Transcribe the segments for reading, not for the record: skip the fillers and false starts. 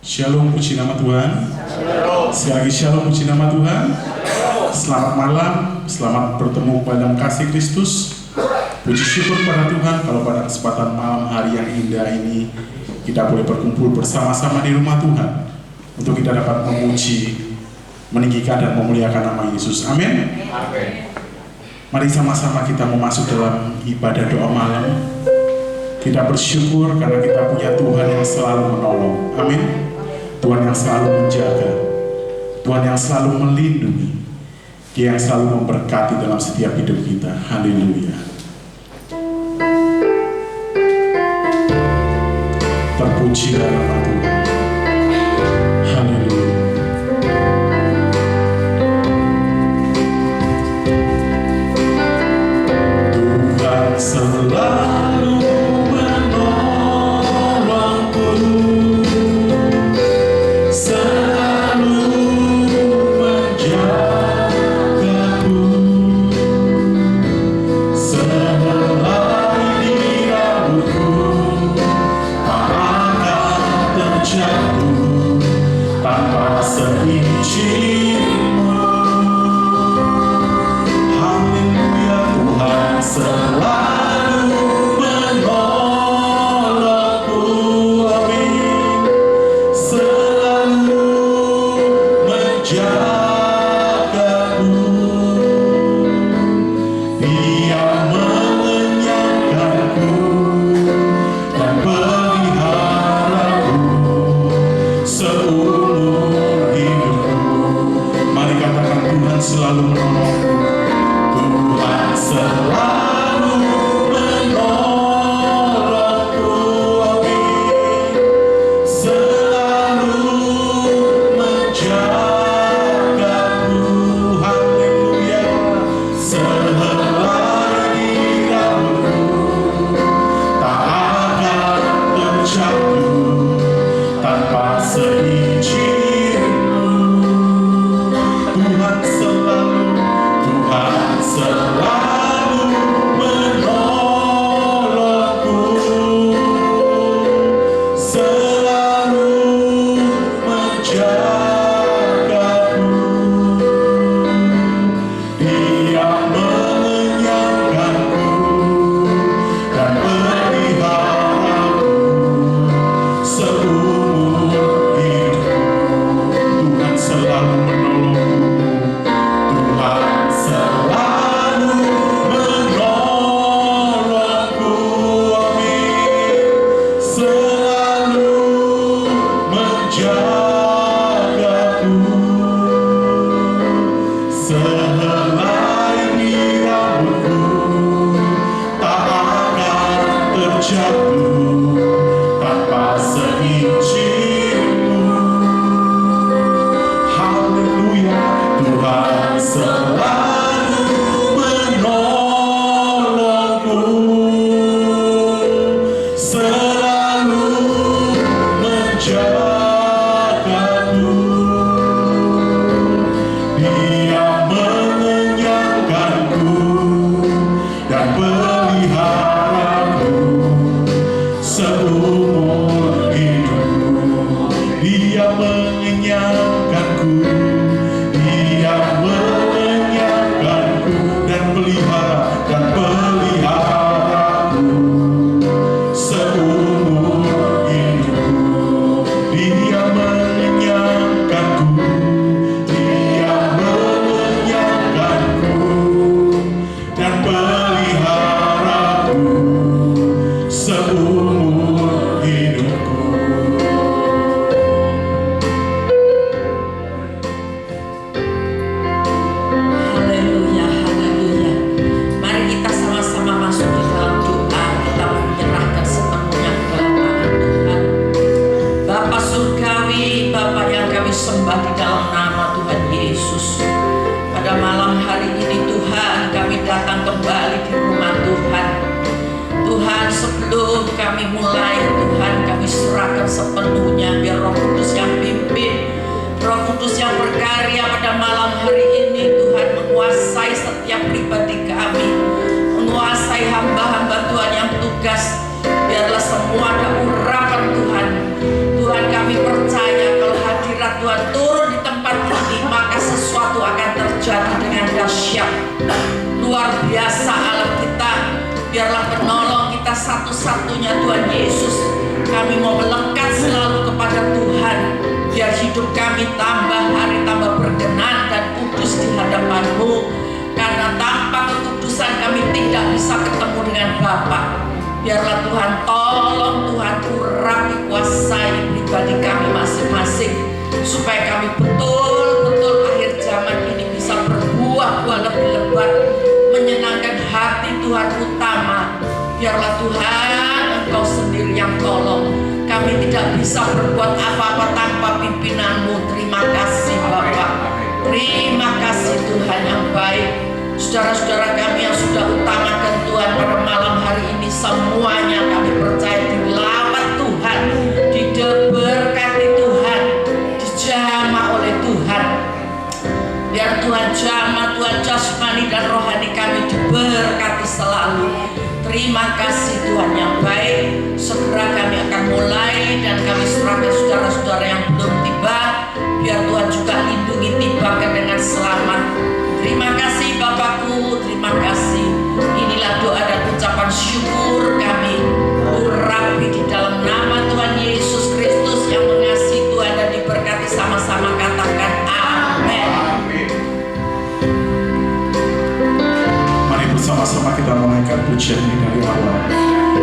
Shalom, puji nama Tuhan. Sekali lagi shalom, puji nama Tuhan. Selamat malam, selamat bertemu dalam kasih Kristus. Puji syukur pada Tuhan kalau pada kesempatan malam hari yang indah ini kita boleh berkumpul bersama-sama di rumah Tuhan untuk kita dapat memuji, meninggikan dan memuliakan nama Yesus. Amin. Mari sama-sama kita memasuki dalam ibadah doa malam. Kita bersyukur karena kita punya Tuhan yang selalu menolong. Amin. Tuhan yang selalu menjaga, Tuhan yang selalu melindungi, Dia yang selalu memberkati dalam setiap hidup kita. Haleluya. Terpujilah nama Tuhan. Haleluya. Tuhan selalu menolongku, selalu menjagaku, sehelai di rambutku tak akan terjatuh tanpa seizinmu. Haleluya, Tuhan selalu menolongku, amin. Selalu menjagaku, Dia mengenyangkanku dan peliharaku seumur hidupku. Mari katakan, Tuhan selalu menolongku. Tuhan selalu menolongku, amin. Selalu menjagaku, haleluya. Sehelai di rambutku tak akan terjatuh tanpa seizinmu. Tuhan selalu menolongku, selalu menjagaku, Dia mengenyangkanku dan peliharaku seumur hidupku. Tuhan selalu menolongku. Tuhan selalu menolongku, amin. Selalu menjagaku, sehelai di rambutku tak akan terjatuh tanpa seizinmu. Haleluya, Tuhan selalu menolongku, selalu menjagaku, Dia mengenyangkanku dan peliharaku seumur hidupku. Dia mengenyangkanku, Dia mengenyangkanku dan peliharaku seumur hidupku. Dia mengenyangkanku, Dia mengenyangkanku dan peliharaku seumur hidupku. Haleluya, haleluya. Mari kita sama-sama masuk di dalam doa. Kita menyerahkan sepenuhnya ke dalam tangan Tuhan. Bapa surgawi, Bapa yang kami sembah di dalam nama Tuhan Yesus. Pada malam hari ini Tuhan, kami datang kembali di rumah Tuhan. Tuhan, sebelum kami mulai, Tuhan, kami serahkan sepenuhnya biar Roh Kudus yang pimpin, Roh Kudus yang berkarya pada malam hari ini. Tuhan, menguasai setiap pribadi kami, menguasai hamba-hamba Tuhan yang tugas. Biarlah semua ada urapan Tuhan. Tuhan, kami percaya satu-satunya Tuhan Yesus. Kami mau melekat selalu kepada Tuhan, biar hidup kami tambah hari tambah berkenan dan kudus di hadapan-Mu. Karena tanpa kekudusan kami tidak bisa ketemu dengan Bapa. Biarlah Tuhan tolong, Tuhan urapi, kuasai pribadi kami masing-masing, supaya kami betul-betul akhir zaman ini bisa berbuah-buah lebih lebat, menyenangkan hati Tuhan utama. Biarlah Tuhan Engkau sendiri yang tolong. Kami tidak bisa berbuat apa-apa tanpa pimpinan-Mu. Terima kasih Bapak. Terima kasih Tuhan yang baik. Saudara-saudara kami yang sudah utamakan Tuhan pada malam hari ini, semuanya kami percaya dilawat Tuhan, diberkati Tuhan, dijamah oleh Tuhan. Biar Tuhan jamah, Tuhan jasmani dan rohani kami diberkati selalu. Terima kasih Tuhan yang baik. Segera kami akan mulai dan kami serahkan saudara-saudara yang belum tiba. Biar Tuhan juga lindungi tibakan dengan selamat. Terima kasih Bapakku, terima kasih. Inilah doa dan ucapan syukur kami. Urapi di dalam nama Tuhan Yesus Kristus yang mengasihi Tuhan dan diberkati, sama-sama katakan amin. Mari bersama-sama kita menaikkan pujian ini dari awal.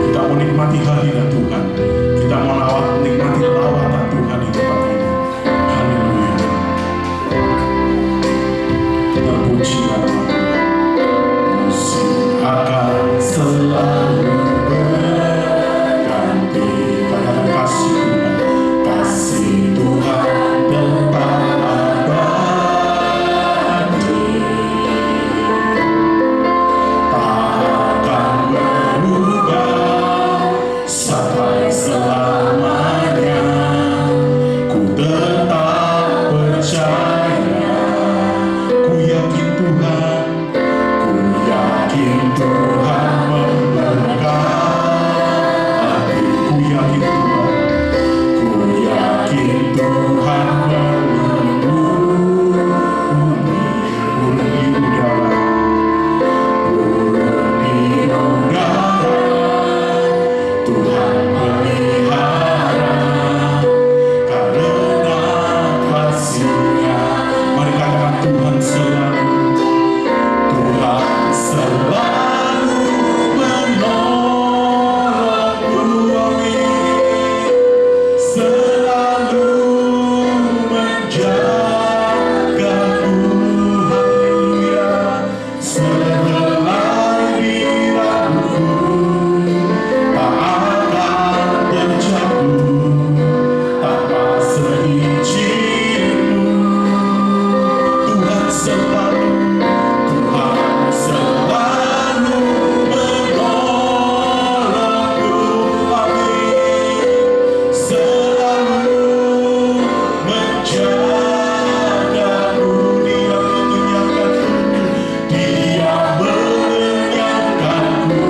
Kita menikmati hadirat Tuhan. Kita menikmati lawatan Tuhan di tempat ini. Haleluya. Terpuji nama Tuhan. Musim akan selalu berganti. Katakan kasih Tuhan. Kasih Tuhan tetap abadi. Takkan berubah sampai selamanya. Ku tetap percaya. Ku yakin Tuhan. Ku yakin Tuhan memberkati. Ku yakin Tuhan. Ku yakin Tuhan melindungi udara. Tuhan pelihara karena kasih-Nya. Mari katakan Tuhan selalu menolongku. Amin. Selalu menjagaku. Haleluya. Sehelai rambutku tak akan terjatuh tanpa seizin-Mu. Tuhan selalu menolongku. Amin. Selalu menjagaku. Dia mengenyangkanku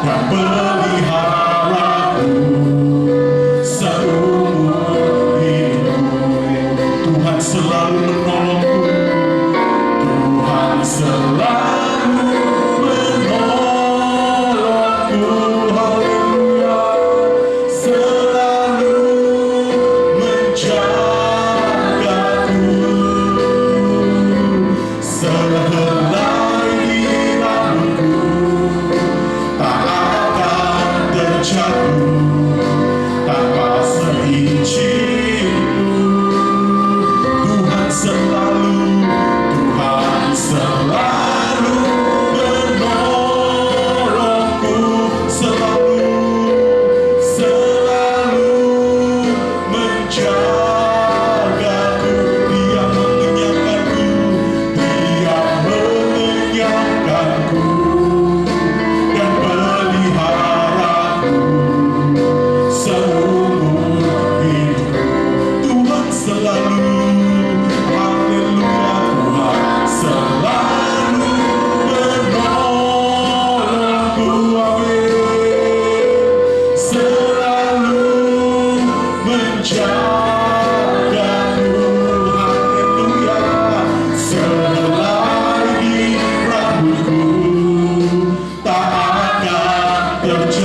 dan peliharaku seumur hidupku. Tuhan selalu menolongku. Tuhan selalu menolongku. Haleluya. Selalu menjagaku. Sehelai rambutku tak akan terjatuh tanpa seizin-Mu. Tuhan selalu menolongku. Selalu menjagaku. Dia mengenyangkanku. Dia mengenyangkanku dan peliharaku seumur hidupku. Tuhan selalu, haleluya, Tuhan selalu menolongku. Amin. Selalu menjagaku. Haleluya. Sehelai rambutku tak akan terjatuh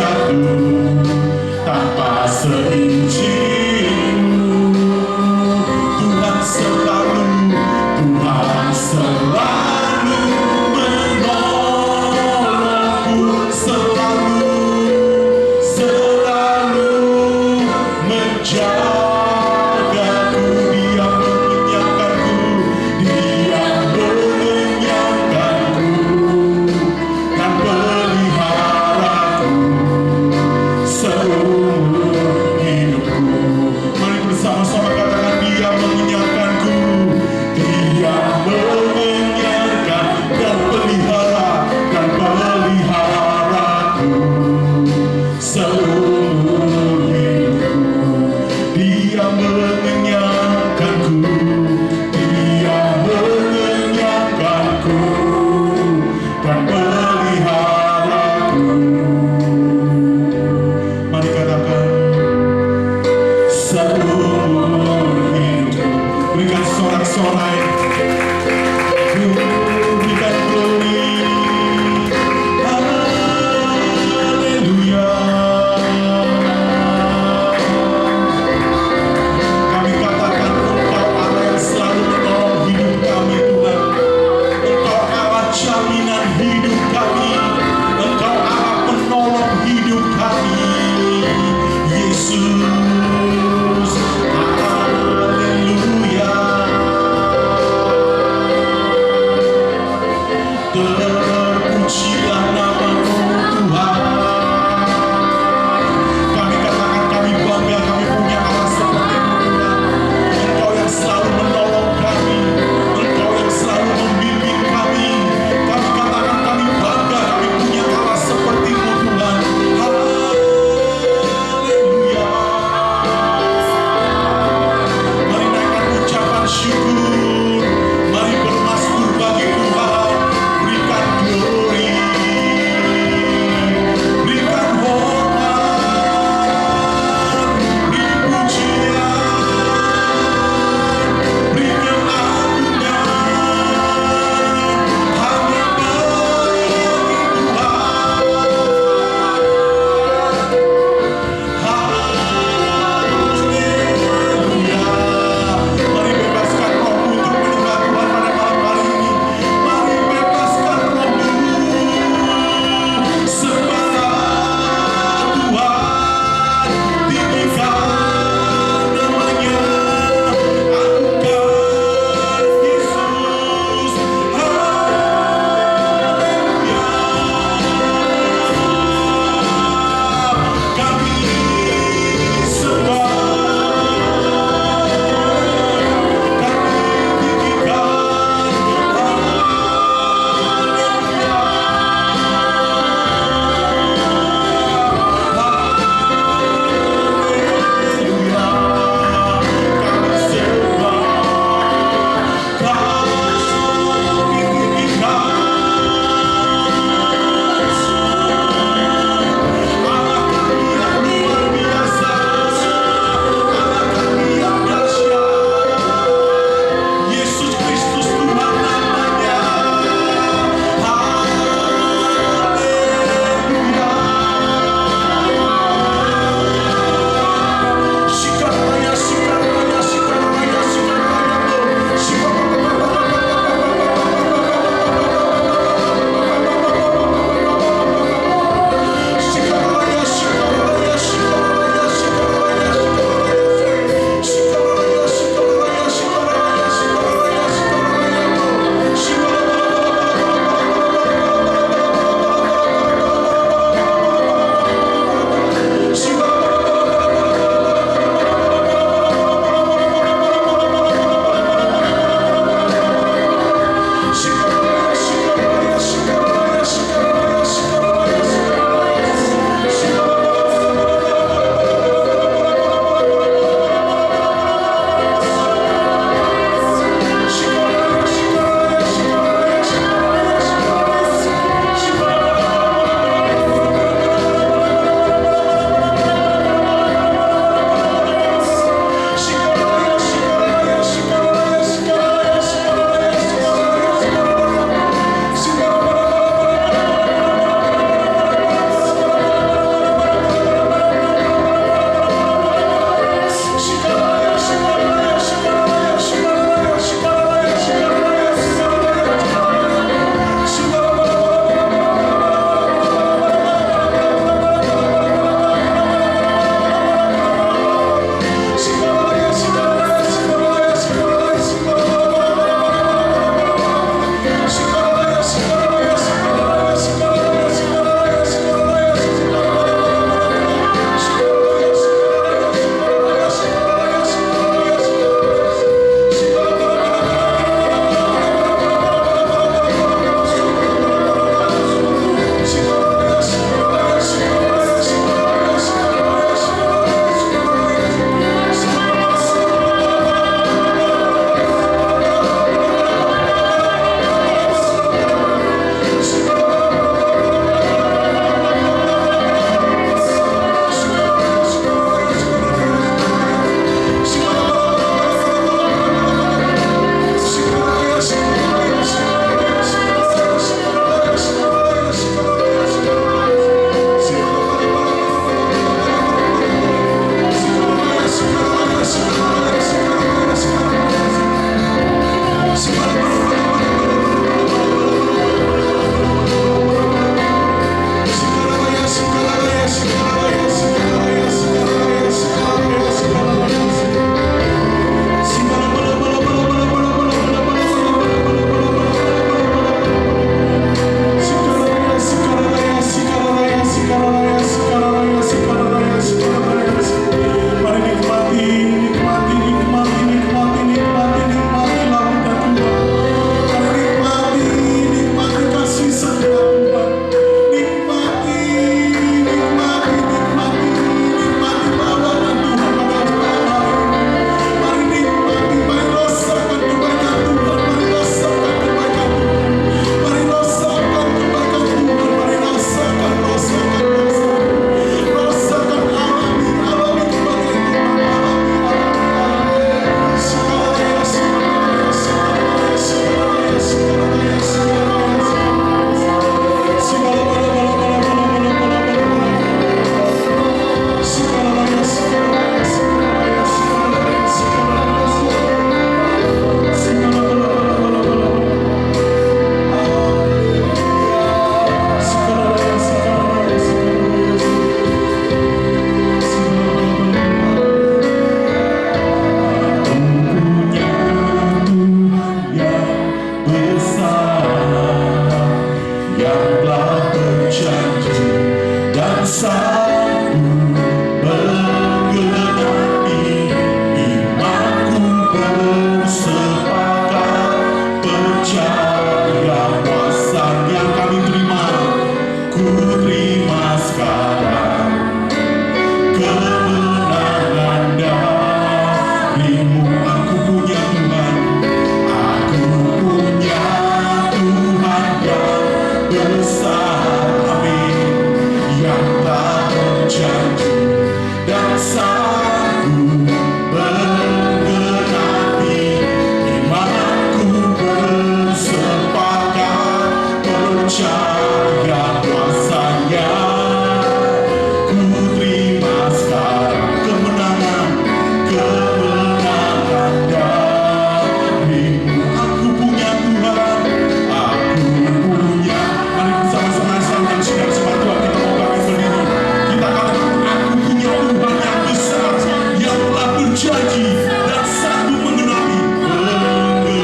janji dan sanggup menggenapi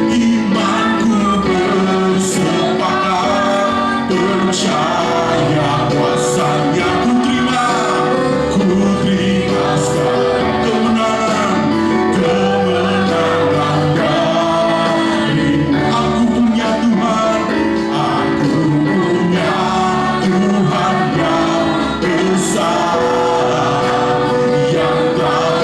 imanku bersepakat percaya kuasanya ku terima sekarang kemenangan dari aku punya Tuhan yang besar yang tak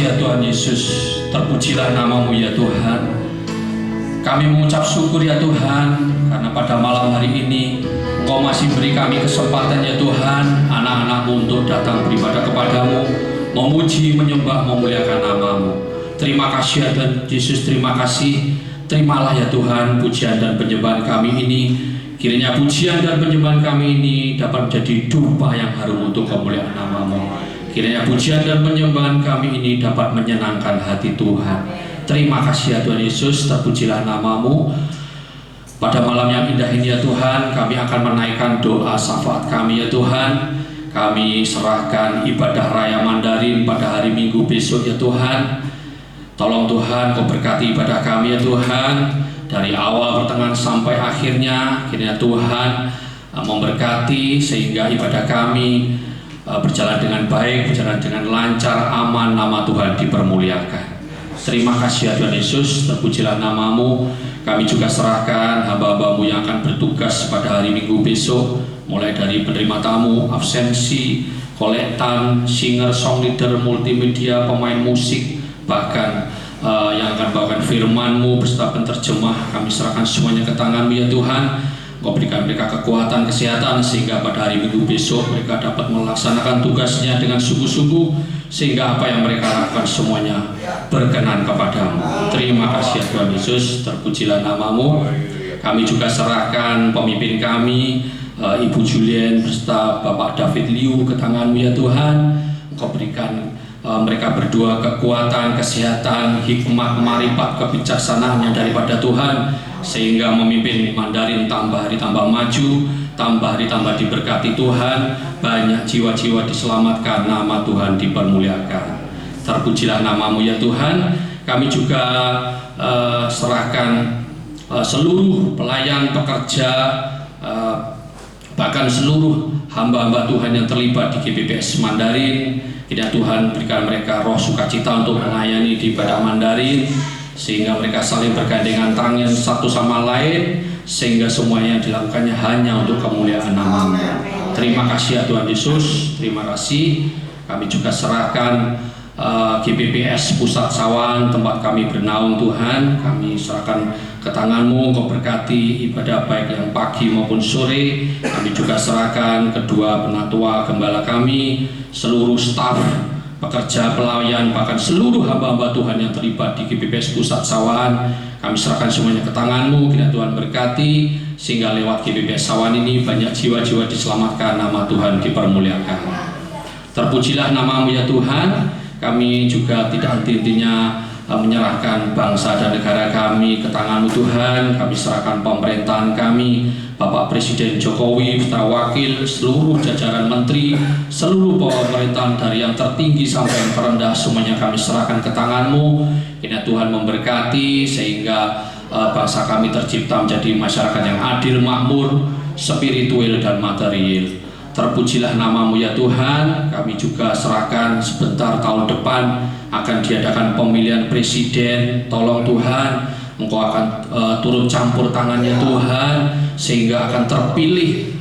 kasih ya Tuhan Yesus, terpujilah nama-Mu ya Tuhan. Kami mengucap syukur ya Tuhan, karena pada malam hari ini Engkau masih beri kami kesempatan ya Tuhan, anak-anak-Mu untuk datang beribadah kepadamu, memuji, menyembah, memuliakan nama-Mu. Terima kasih ya Tuhan Yesus, terima kasih. Terimalah ya Tuhan pujian dan penyembahan kami ini. Kiranya pujian dan penyembahan kami ini dapat menjadi dupa yang harum untuk kemuliaan nama-Mu. Kiranya pujian dan penyembahan kami ini dapat menyenangkan hati Tuhan. Terima kasih ya Tuhan Yesus, terpujilah nama-Mu. Pada malam yang indah ini ya Tuhan, kami akan menaikkan doa syafaat kami ya Tuhan. Kami serahkan ibadah raya Mandarin pada hari Minggu besok ya Tuhan. Tolong Tuhan, Kau berkati ibadah kami ya Tuhan, dari awal pertengahan sampai akhirnya. Kiranya Tuhan memberkati sehingga ibadah kami berjalan dengan baik, berjalan dengan lancar, aman, nama Tuhan dipermuliakan. Terima kasih ya Tuhan Yesus, terpujilah nama-Mu. Kami juga serahkan hamba-hamba-Mu yang akan bertugas pada hari Minggu besok, mulai dari penerima tamu, absensi, kolektan, singer, song leader, multimedia, pemain musik, bahkan yang akan bawakan firman-Mu beserta penterjemah. Kami serahkan semuanya ke tangan-Mu ya Tuhan. Kau berikan mereka kekuatan, kesehatan, sehingga pada hari Minggu besok mereka dapat melaksanakan tugasnya dengan sungguh-sungguh, sehingga apa yang mereka lakukan semuanya berkenan kepadamu. Terima kasih ya Tuhan Yesus, terpujilah nama-Mu. Kami juga serahkan pemimpin kami, Ibu Julien beserta Bapak David Liu ke tangan-Mu ya Tuhan. Engkau berikan mereka berdua kekuatan, kesehatan, hikmat, marifat, kebijaksanaan yang daripada Tuhan, sehingga memimpin Mandarin tambah hari tambah maju, tambah hari tambah diberkati Tuhan, banyak jiwa-jiwa diselamatkan, nama Tuhan dipermuliakan. Terpujilah nama-Mu ya Tuhan. Kami juga serahkan seluruh pelayan, pekerja, bahkan seluruh hamba-hamba Tuhan yang terlibat di GBPS Mandarin. Kiranya Tuhan berikan mereka roh sukacita untuk melayani di ibadah Mandarin, sehingga mereka saling bergandengan tangan satu sama lain, sehingga semuanya yang dilakukannya hanya untuk kemuliaan nama-Mu. Terima kasih ya Tuhan Yesus, terima kasih. Kami juga serahkan GBPS Pusat Sawan, tempat kami bernaung Tuhan. Kami serahkan ke tangan-Mu, Kau berkati ibadah baik yang pagi maupun sore. Kami juga serahkan kedua penatua gembala kami, seluruh staf, pekerja, pelayan, bahkan seluruh hamba-hamba Tuhan yang terlibat di GBPS Pusat Sawan. Kami serahkan semuanya ke tangan-Mu. Kiranya Tuhan berkati, sehingga lewat GBPS Sawan ini banyak jiwa-jiwa diselamatkan, nama Tuhan dipermuliakan. Terpujilah nama-Mu ya Tuhan. Kami juga tidak henti-hentinya menyerahkan bangsa dan negara kami ke tangan-Mu Tuhan. Kami serahkan pemerintahan kami, Bapak Presiden Jokowi, beserta wakil, seluruh jajaran menteri, seluruh pemerintahan dari yang tertinggi sampai yang terendah, semuanya kami serahkan ke tangan-Mu. Kiranya Tuhan memberkati sehingga bangsa kami tercipta menjadi masyarakat yang adil, makmur, spiritual dan material. Terpujilah nama-Mu ya Tuhan. Kami juga serahkan sebentar tahun depan akan diadakan pemilihan presiden. Tolong Tuhan, Engkau akan turun campur tangannya Tuhan, sehingga akan terpilih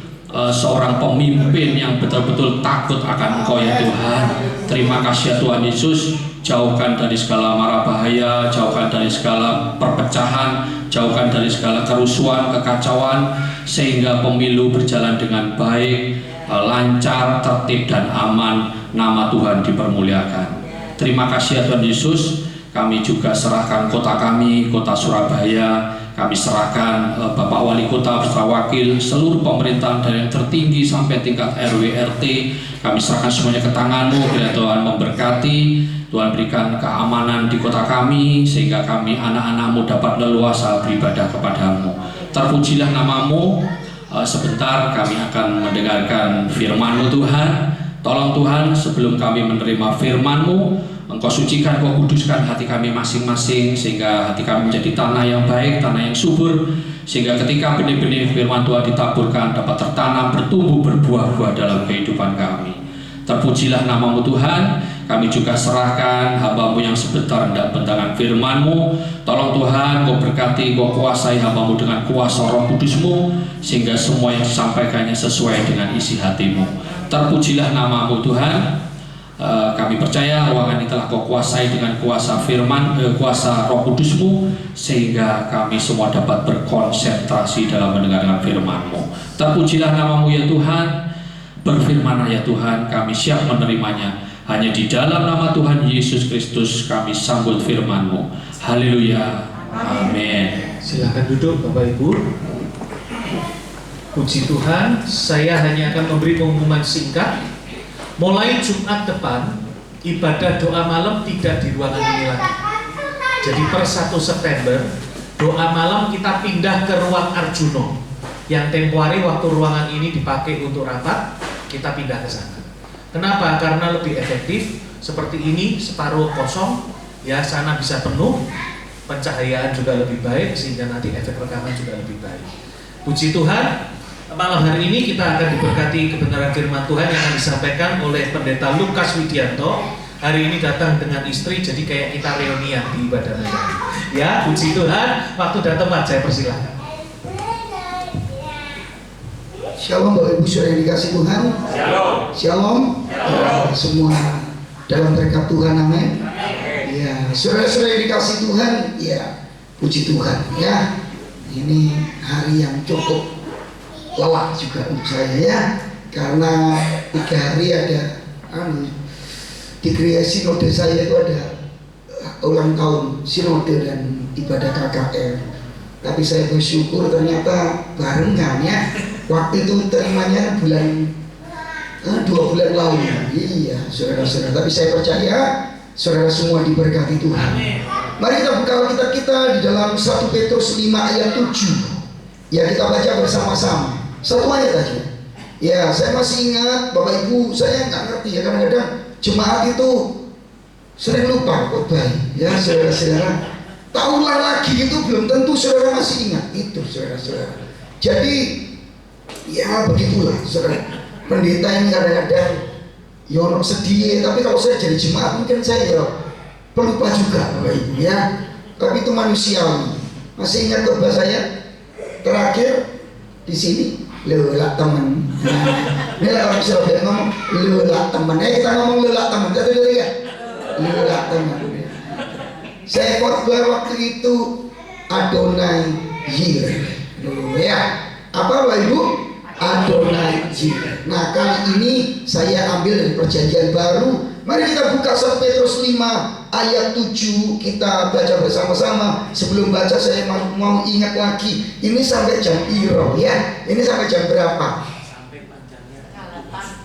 seorang pemimpin yang betul-betul takut akan Engkau ya Tuhan. Terima kasih ya Tuhan Yesus. Jauhkan dari segala mara bahaya, jauhkan dari segala perpecahan, jauhkan dari segala kerusuhan, kekacauan, sehingga pemilu berjalan dengan baik, lancar, tertib dan aman, nama Tuhan dipermuliakan. Terima kasih ya Tuhan Yesus. Kami juga serahkan kota kami, kota Surabaya. Kami serahkan Bapak Wali Kota beserta wakil, seluruh pemerintahan dari yang tertinggi sampai tingkat RW RT. Kami serahkan semuanya ke tangan-Mu. Kiranya Tuhan memberkati, Tuhan berikan keamanan di kota kami, sehingga kami anak-anak-Mu dapat leluasa beribadah kepada-Mu. Terpujilah nama-Mu. Sebentar kami akan mendengarkan firman-Mu Tuhan. Tolong Tuhan, sebelum kami menerima firman-Mu, Engkau sucikan, Kau kuduskan hati kami masing-masing, sehingga hati kami menjadi tanah yang baik, tanah yang subur, sehingga ketika benih-benih firman Tuhan ditaburkan dapat tertanam, bertumbuh, berbuah-buah dalam kehidupan kami. Terpujilah nama-Mu Tuhan. Kami juga serahkan hamba-Mu yang sebentar hendak bentangan firman-Mu. Tolong Tuhan, Kau berkati, Kau kuasai hamba-Mu dengan kuasa Roh Kudus-Mu, sehingga semua yang disampaikannya sesuai dengan isi hati-Mu. Terpujilah nama-Mu Tuhan. Kami percaya ruangan ini telah Kau kuasai dengan kuasa firman, kuasa Roh Kudus-Mu, sehingga kami semua dapat berkonsentrasi dalam mendengarkan firman-Mu. Terpujilah nama-Mu ya Tuhan. Berfirmanlah ya Tuhan, kami siap menerimanya. Hanya di dalam nama Tuhan Yesus Kristus kami sambut firman-Mu. Haleluya. Amin. Silakan duduk Bapak Ibu. Puji Tuhan, saya hanya akan memberi pengumuman singkat. Mulai Jumat depan, ibadah doa malam tidak di ruangan ini lagi. Jadi per 1 September, doa malam kita pindah ke ruang Arjuno. Yang tempo hari waktu ruangan ini dipakai untuk rapat, kita pindah ke sana. Kenapa? Karena lebih efektif. Seperti ini, separuh kosong, ya sana bisa penuh, pencahayaan juga lebih baik, sehingga nanti efek rekaman juga lebih baik. Puji Tuhan. Malam hari ini kita akan diberkati kebenaran firman Tuhan yang akan disampaikan oleh Pendeta Lukas Widianto. Hari ini datang dengan istri, jadi kayak kita reunian di ibadah malam. Ya, puji Tuhan. Waktu dan tempat saya persilahkan. Shalom Bapak Ibu Saudara yang dikasih Tuhan. Shalom. Shalom. Semua dalam berkat Tuhan, amin. Ya, saudara-saudara yang dikasih Tuhan, ya puji Tuhan. Ya, ini hari yang cukup lelah juga untuk saya ya, karena 3 hari ada di gereja sinode saya itu ada ulang tahun sinode dan ibadah KKR. Tapi saya bersyukur ternyata barengan ya. Waktu itu terimanya bulan 2 bulan lalu. Iya, saudara-saudara. Tapi saya percaya saudara semua diberkati Tuhan. Mari kita buka Alkitab kita di dalam 1 Petrus 5 ayat 7. Ya, kita baca bersama-sama. Satu ayat aja. Ya, saya masih ingat Bapak Ibu, saya nggak ngerti ya, kadang-kadang jemaat itu sering lupa khotbah. Ya, saudara-saudara, tak ulang lagi itu belum tentu saudara masih ingat itu, saudara-saudara. Jadi, ya begitulah, saudara. Pendeta ini kadang-kadang yono sedih, tapi kalau saya jadi jemaat mungkin saya ya pelupa juga, Bapak Ibu ya. Tapi itu manusiawi. Masih ingat khotbah saya terakhir di sini? Lelak teman. Ini lah orang Surabaya ngomong lelak teman. Kita ngomong lelak teman. Satu dulu ya. Lelak teman. Saya khotbah waktu itu Adonai Yir. Ya. Apa Bapak Ibu? Adonai Yir. Nah, kali ini saya ambil dari Perjanjian Baru. Mari kita buka 1 Petrus 5 ayat 7. Kita baca bersama-sama. Sebelum baca saya mau ingat lagi. Ini sampai jam piro ya? Ini sampai jam berapa?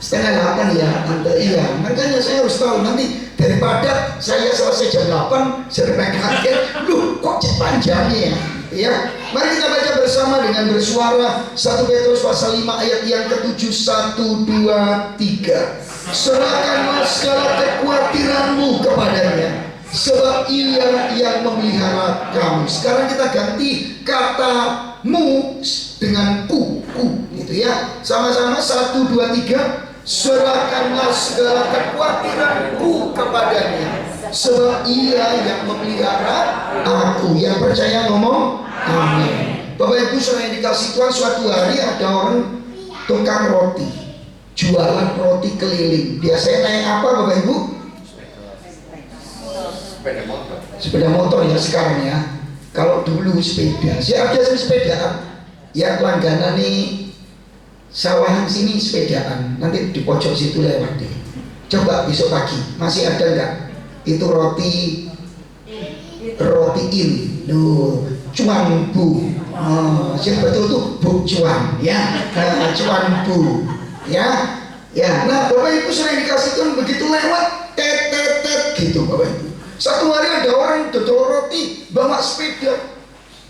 Setengah 8 ya? Iya. Makanya saya harus tahu nanti daripada saya selesai jam 8 sampai kaget. Loh, kok panjangnya ya? Ya, mari kita baca bersama dengan bersuara 1 Petrus pasal 5 ayat yang ke-7. 1, 2, 3. Serahkanlah segala kekhawatiranmu kepadanya, sebab Ia yang memelihara kamu. Sekarang kita ganti kata mu dengan ku gitu ya. Sama-sama 1, 2, 3. Serahkanlah segala kekhawatiranku kepadanya, sebab Ia yang memelihara aku. Yang percaya ngomong amin. Bapak Ibu saudara yang dikasih Tuhan, suatu hari ada orang tukang roti, jualan roti keliling. Biasanya naik apa Bapak Ibu? Sepeda motor ya sekarang ya. Kalau dulu sepeda, saya ada sepedaan. Ya langganan nih sawahan sini sepedaan. Nanti di pojok situ lewat deh. Coba besok pagi masih ada nggak? Itu roti ini. Duh, cuan bu. Yang betul tuh bu cuan ya. Cuan bu ya. Ya, nah Bapak Ibu sering dikasih Tuhan begitu lewat tet gitu Bapak Ibu. Satu hari ada orang dodol roti bawa sepeda,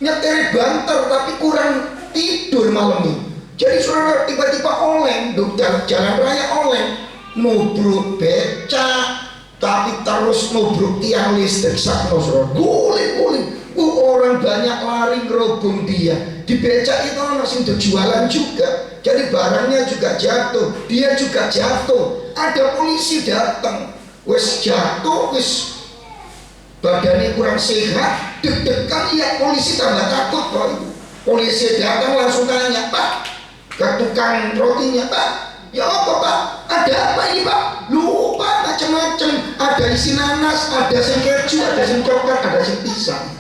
nyetir banter tapi kurang tidur malamnya. Jadi saudara tiba-tiba oleng, jalan raya oleng, nubruk becak, tapi terus nubruk tiang listrik sakno saudara. Guling-guling. Orang banyak lari ngerobong dia. Di becak itu langsung jualan juga. Jadi barangnya juga jatuh, dia juga jatuh. Ada polisi datang, wes jatuh, wes badannya kurang sehat, deg-degan, ya polisi tambah takut Pak. Polisi datang langsung tanya, Pak, ke tukang rotinya, Pak, ya apa Pak? Ada apa ini Pak? Lupa macam di sini nanas, ada yang keju, ada yang coklat, ada yang pisang.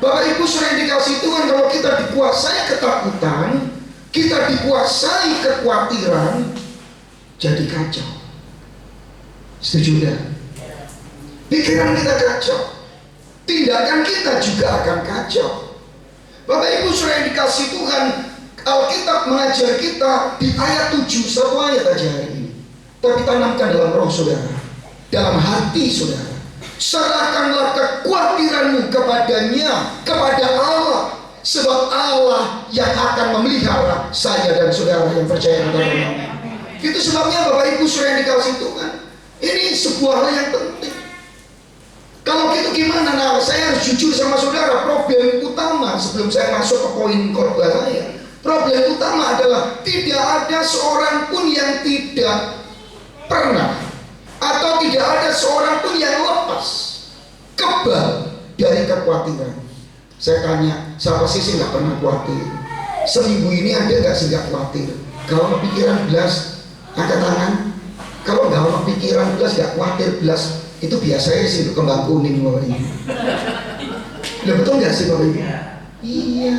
Bapak Ibu sudah dikasih Tuhan, kalau kita dikuasai ketakutan, kita dikuasai kekhawatiran, jadi kacau. Setuju enggak? Pikiran kita kacau, tindakan kita juga akan kacau. Bapak Ibu sudah dikasih Tuhan, Alkitab mengajar kita di ayat 7, satu ayat aja hari ini. Tapi tanamkan dalam roh saudara, dalam hati saudara. Serahkanlah kekhawatiranmu kepadanya, kepada Allah, sebab Allah yang akan memelihara saya dan saudara yang percaya kepada Allah. Itu sebabnya Bapak Ibu sudah dikasih Tuhan, ini sebuah hal yang penting. Kalau gitu gimana? Nah, saya harus jujur sama saudara. Problem utama sebelum saya masuk ke poin khotbah saya, problem utama adalah tidak ada seorang pun yang tidak pernah, atau tidak ada seorang pun yang lepas kebal dari kekhawatiran. Saya tanya, siapa sih nggak pernah khawatir? Seminggu ini ada nggak sih nggak khawatir? Kalau pikiran belas, angkat tangan. Kalau nggak pikiran belas, nggak khawatir belas, itu biasanya sih kembang kuning Bapak Ibu. Lah betul nggak sih Bapak Ibu? Iya.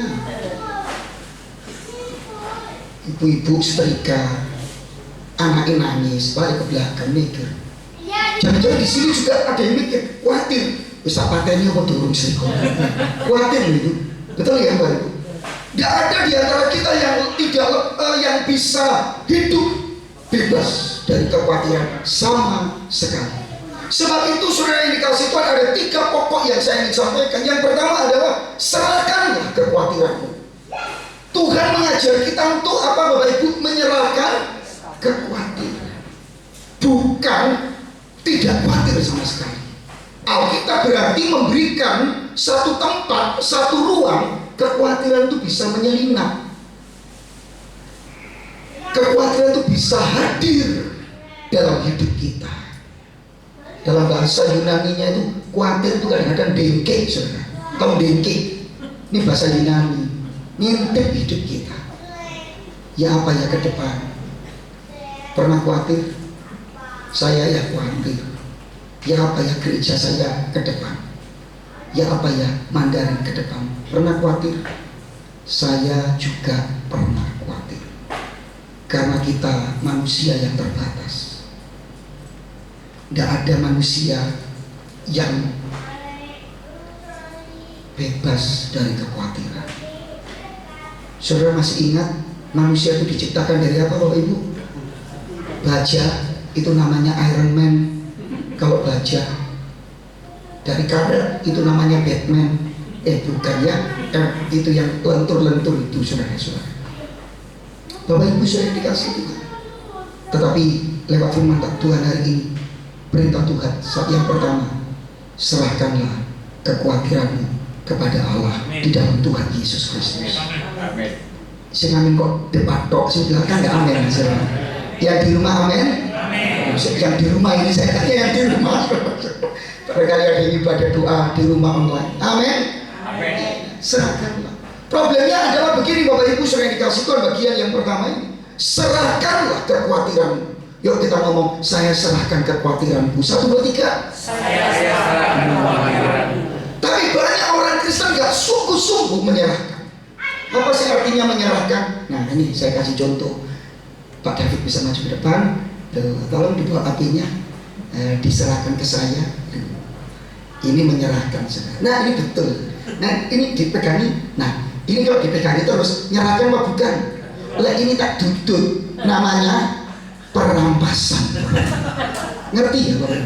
Ibu-ibu setrika, anaknya nangis, balik ke belakang mikir. Jangan-jangan di sini juga ada yang mikir, khawatir. Bisa pakainya apa turun sih? Khawatir itu, betul ya Bapak Ibu? Tidak ada di antara kita yang tidak yang bisa hidup bebas dari kekhawatiran sama sekali. Sebab itu saudara yang dikasih Tuhan, ada 3 pokok yang saya ingin sampaikan. Yang pertama adalah serahkanlah kekhawatiranmu. Tuhan mengajar kita untuk apa Bapak Ibu? Menyerahkan kekhawatiran, bukan tidak khawatir sama sekali. Alkitab berarti memberikan satu tempat, satu ruang, kekhawatiran itu bisa menyelinap. Kekhawatiran itu bisa hadir dalam hidup kita. Dalam bahasa Yunani-nya itu khawatir itu kadang-kadang dengke, saudara. Tahu dengke? Ini bahasa Yunani. Ngintip hidup kita. Ya apa ya ke depan? Pernah khawatir? Saya ya khawatir. Ya apa ya gereja saya ke depan? Ya apa ya Mandarin ke depan? Pernah khawatir? Saya juga pernah khawatir. Karena kita manusia yang terbatas. Tidak ada manusia yang bebas dari kekhawatiran. Saudara masih ingat manusia itu diciptakan dari apa Bapak Ibu? Baja, itu namanya Iron Man. Kalau baja dari karet itu namanya Batman. Bukan ya, itu yang lentur-lentur itu saudara-saudara. Bapak Ibu sudah dikasih Tuhan. Tetapi lewat firman Tuhan hari ini, perintah Tuhan yang pertama, serahkanlah kekhawatiranmu kepada Allah di dalam Tuhan Yesus Kristus. Saya ngamen kok debat tok, saya bilang kan nggak amin saudara. Yang di rumah amin. Yang di rumah ini saya tanya yang di rumah. Barangkali ada yang ibadah doa di rumah online. Amin. Serahkanlah. Problemnya adalah begini Bapak Ibu sudah dikasih Tuhan bagian yang pertama ini. Serahkanlah kekhawatiranmu. Yuk kita ngomong, saya serahkan kekhawatiranmu. 1, 2, 3. Saya serahkan kekhawatiranmu. Tapi banyak orang Kristen gak sungguh-sungguh menyerahkan. Apa sih artinya menyerahkan? Nah ini saya kasih contoh. Pak David bisa maju ke depan. Tolong dibawa apinya, diserahkan ke saya. Ini menyerahkan saudara. Nah ini betul. Nah ini dipegangi. Nah ini kalau dipegangi terus nyerahkan apa bukan? Lah ini tak duduk. Namanya perampasan. Ngerti ya Bapak?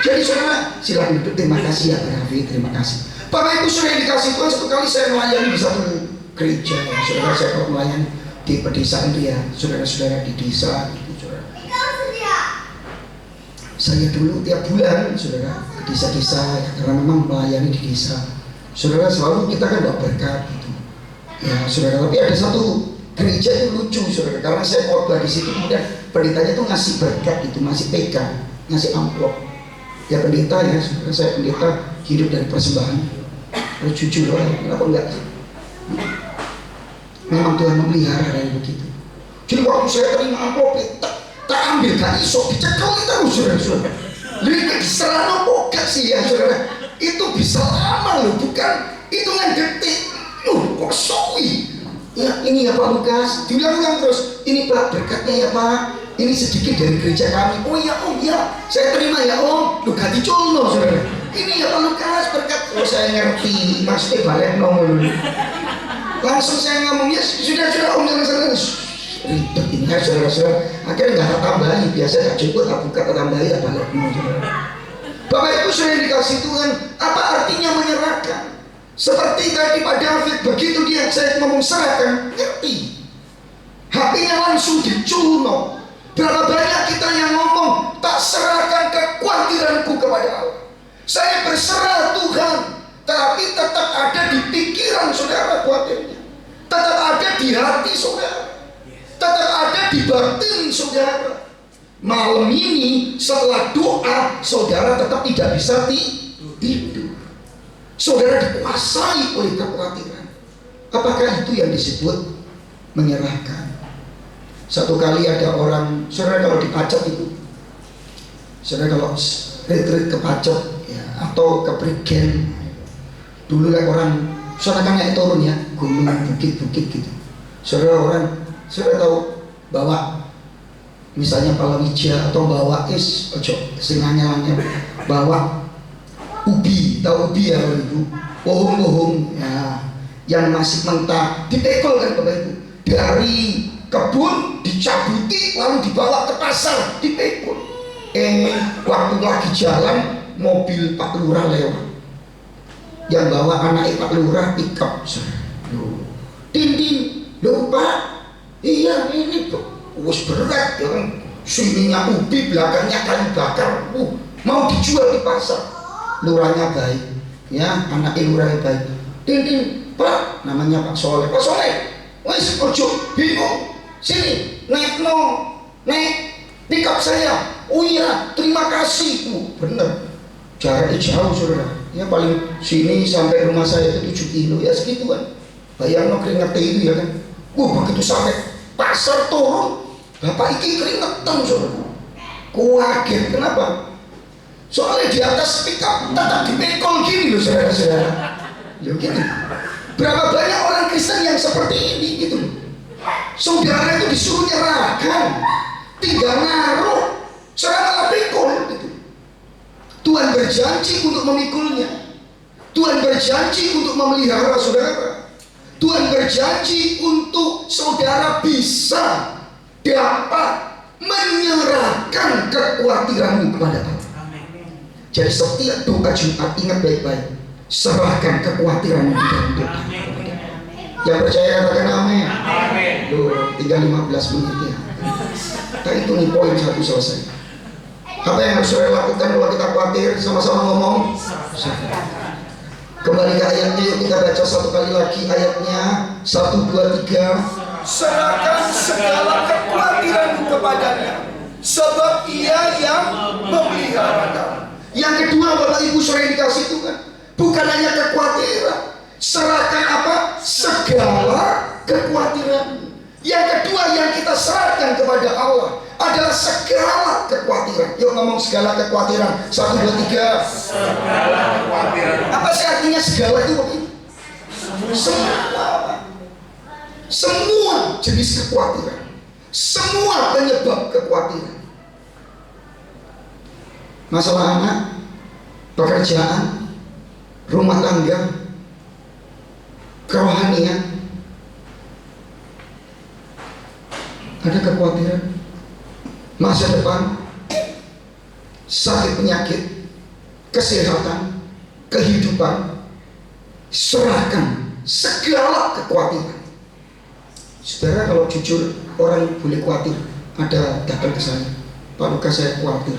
Jadi saudara silakan duduk. Terima kasih ya Pak David. Terima kasih. Bapak Ibu sudah dikasih Tuhan. Satu kali saya melayani di satu gereja. Saudara saya kalau melayani di pedesaan itu ya saudara-saudara di desa itu saudara. Saya dulu tiap bulan saudara ke desa-desa ya, karena memang melayani di desa. Saudara selalu kita kan bawa berkat gitu. Ya saudara, tapi ada satu gereja itu lucu saudara, karena saya khotbah di situ kemudian pendetanya tuh ngasih berkat gitu, ngasih PK, ngasih amplop. Ya pendeta ya saudara, saya pendeta hidup dari persembahan. Harus jujur lah, kenapa enggak sih? Memang Tuhan memelihara dari begitu. Jadi waktu saya terima amplop tak ambil, gak iso, dicekel terus saudara-saudara. Lirik diserah kok gak sih ya saudara? Itu bisa lama loh, bukan hitungan detik. Kok suwi? Ya ini ya Pak Lukas, diulang-ulang terus. Ini Pak berkatnya ya Pak. Ini sedikit dari gereja kami. Oh iya, saya terima ya Om. Lu gak diculno saudara. Ini ya Pak Lukas berkat. Oh saya ngerti, maksudnya balik nomor. Langsung saya ngomong ya sudah Om jangan ribet ini ya saudara-saudara. Akhirnya nggak tambahin, biasa gak cukup tak buka tambahin tak balik nomor saudara. Bapak Ibu sudah dikasih Tuhan, apa artinya menyerahkan? Seperti tadi Pak David, begitu dia saya ngomong serahkan, ngerti. Hatinya langsung diculno. Berapa banyak kita yang ngomong, tak serahkan kekhawatiranku kepada Allah. Saya berserah Tuhan, tapi tetap ada di pikiran saudara khawatirnya. Tetap ada di hati saudara. Tetap ada di batin saudara. Malam ini setelah doa, saudara tetap tidak bisa tidur. Saudara dikuasai oleh kekhawatiran. Apakah itu yang disebut menyerahkan? Satu kali ada orang, saudara kalau di Pacet itu, saudara kalau retreat ke Pacet ya, atau ke Prigen, dulu lah orang, saudara kan naik turun ya, gunung, bukit-bukit gitu. Saudara tahu bawa misalnya palawija atau bawa singannya bawa ubi, tahu ubi ya Ibu, bohong ya, yang masih mentah dipekol kan Bapak Ibu, dari kebun dicabuti lalu dibawa ke pasar dipekol. Waktu lagi jalan mobil Pak Lurah lewat, yang bawa anak Pak Lurah pickup, dinding loh Pak, iya ini wes berat ya kan, sininya ubi belakangnya kayu bakar, mau dijual di pasar. Lurahnya baik ya, anak lurahnya baik, dinding Pak, namanya Pak Soleh, wes ojo bingung, sini naik pickup saya. Oh iya, terima kasih. Bener, jaraknya jauh saudara ya, paling sini sampai rumah saya itu 7 kilo ya, segituan. Bayang keringetnya itu ya kan. Begitu sampai pasar turun, bapak iki keringetan saudara. Kaget, kenapa? Soalnya di atas pickup tetap dipekol gini loh saudara-saudara. Loh gini, berapa banyak orang Kristen yang seperti ini gitu. Saudara itu disuruh nyerahkan, tinggal naruh, saudara pikul gitu. Tuhan berjanji untuk memikulnya. Tuhan berjanji untuk memelihara saudara. Tuhan berjanji untuk saudara bisa dapat menyerahkan kekhawatiranmu kepada Allah. Jadi setiap doa Jumat ingat baik-baik, serahkan kekhawatiranmu di dalam doa. Yang percaya katakan amin. Loh, tinggal 15 menit ya. Kita itu nih poin 1 selesai. Apa yang harus saya lakukan kalau kita khawatir? Sama-sama ngomong. Kembali ke ayatnya, yuk kita baca satu kali lagi ayatnya. 1, 2, 3. Serahkan segala kekhawatiranmu kepadanya, sebab Ia yang memelihara kamu. Yang kedua Bapak Ibu saudara dikasih Tuhan, bukan hanya kekhawatiran. Serahkan apa? Segala kekhawatiran. Yang kedua yang kita serahkan kepada Allah adalah segala kekhawatiran. Yuk ngomong segala kekhawatiran. 1, 2, 3. Segala kekhawatiran. Apa sih artinya segala itu? Semua jenis kekhawatiran, semua penyebab kekhawatiran. Masalah anak, pekerjaan, rumah tangga, kerohanian, ada kekhawatiran, masa depan, sakit penyakit, kesehatan, kehidupan. Serahkan segala kekhawatiran. Saudara kalau jujur, orang boleh khawatir. Ada datang ke saya, Pak Lukas saya khawatir.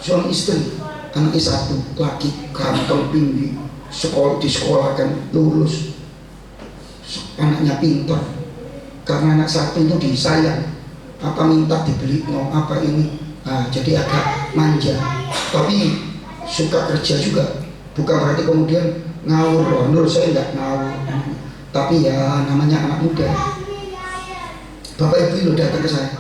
Suami istri, anaknya 1 laki, ganteng tinggi, disekolahkan lulus, anaknya pintar. Karena anak 1 itu disayang, apa minta dibeli, apa ini, jadi agak manja. Tapi suka kerja juga, bukan berarti kemudian ngawur. Menurut saya enggak ngawur, tapi ya namanya anak muda. Bapak Ibu lo datang ke saya,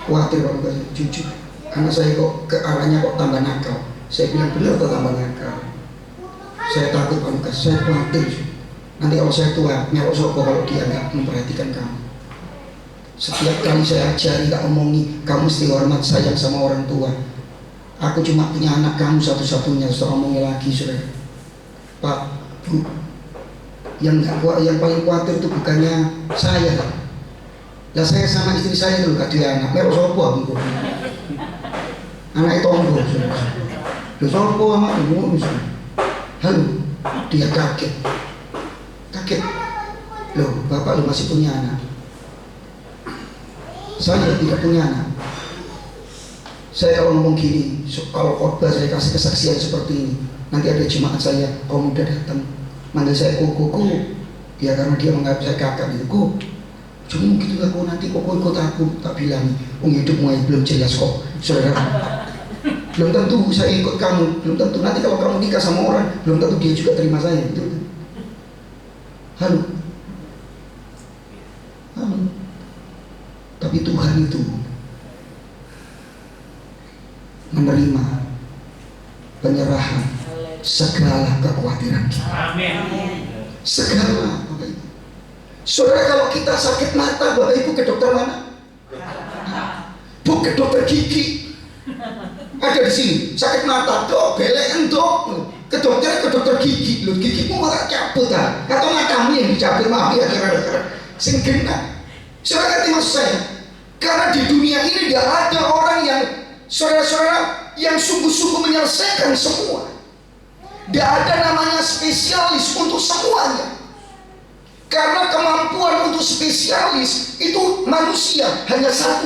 khawatir Pak Lukas, jujur anak saya kok ke arahnya kok tambah nakal. Saya bilang benar atau tambah nakal? Saya takut Pak Lukas, saya khawatir. Nanti kalau saya tua, nyalok sopo kalau dia nggak memperhatikan kamu. Setiap kali saya ajari, tak omongi, kamu mesti hormat sayang sama orang tua. Aku cuma punya anak kamu satu-satunya, saya omongi lagi saudara. Pak, Bu, yang paling khawatir itu bukannya saya. Lah saya sama istri saya dulu gak dia anak, merok sopo aku. Anak itu ombo, lu sopo sama ibu, halo, dia kaget. Loh, bapak lu masih punya anak? Saya tidak punya anak. Saya kalau ngomong gini, kalau khotbah saya kasih kesaksian seperti ini, nanti ada jemaat saya, kaum muda datang, manggil saya koko, ya karena dia menganggap saya kakak gitu, kok. Cuma gitu lah, kok nanti koko ikut aku, tak bilang, hidupmu belum jelas kok, saudara. Belum tentu saya ikut kamu, belum tentu nanti kalau kamu nikah sama orang, belum tentu dia juga terima saya, betul? Halo. Tapi Tuhan itu menerima penyerahan segala kekhawatiran kita. Amin. Segala, Bapak Ibu. Saudara, kalau kita sakit mata, Bapak Ibu ke dokter mana? Bu, ke dokter gigi. Ada di sini, sakit mata, dok, belek dok. Ke dokter gigi, loh gigimu malah cabut ah. Atau matamu yang dicabut, maaf ya kira-kira. Sing genah. Saudara ngerti maksud saya? Karena di dunia ini tidak ada orang yang saudara-saudara yang sungguh-sungguh menyelesaikan semua. Tidak ada namanya spesialis untuk semuanya. Karena kemampuan untuk spesialis itu manusia hanya satu.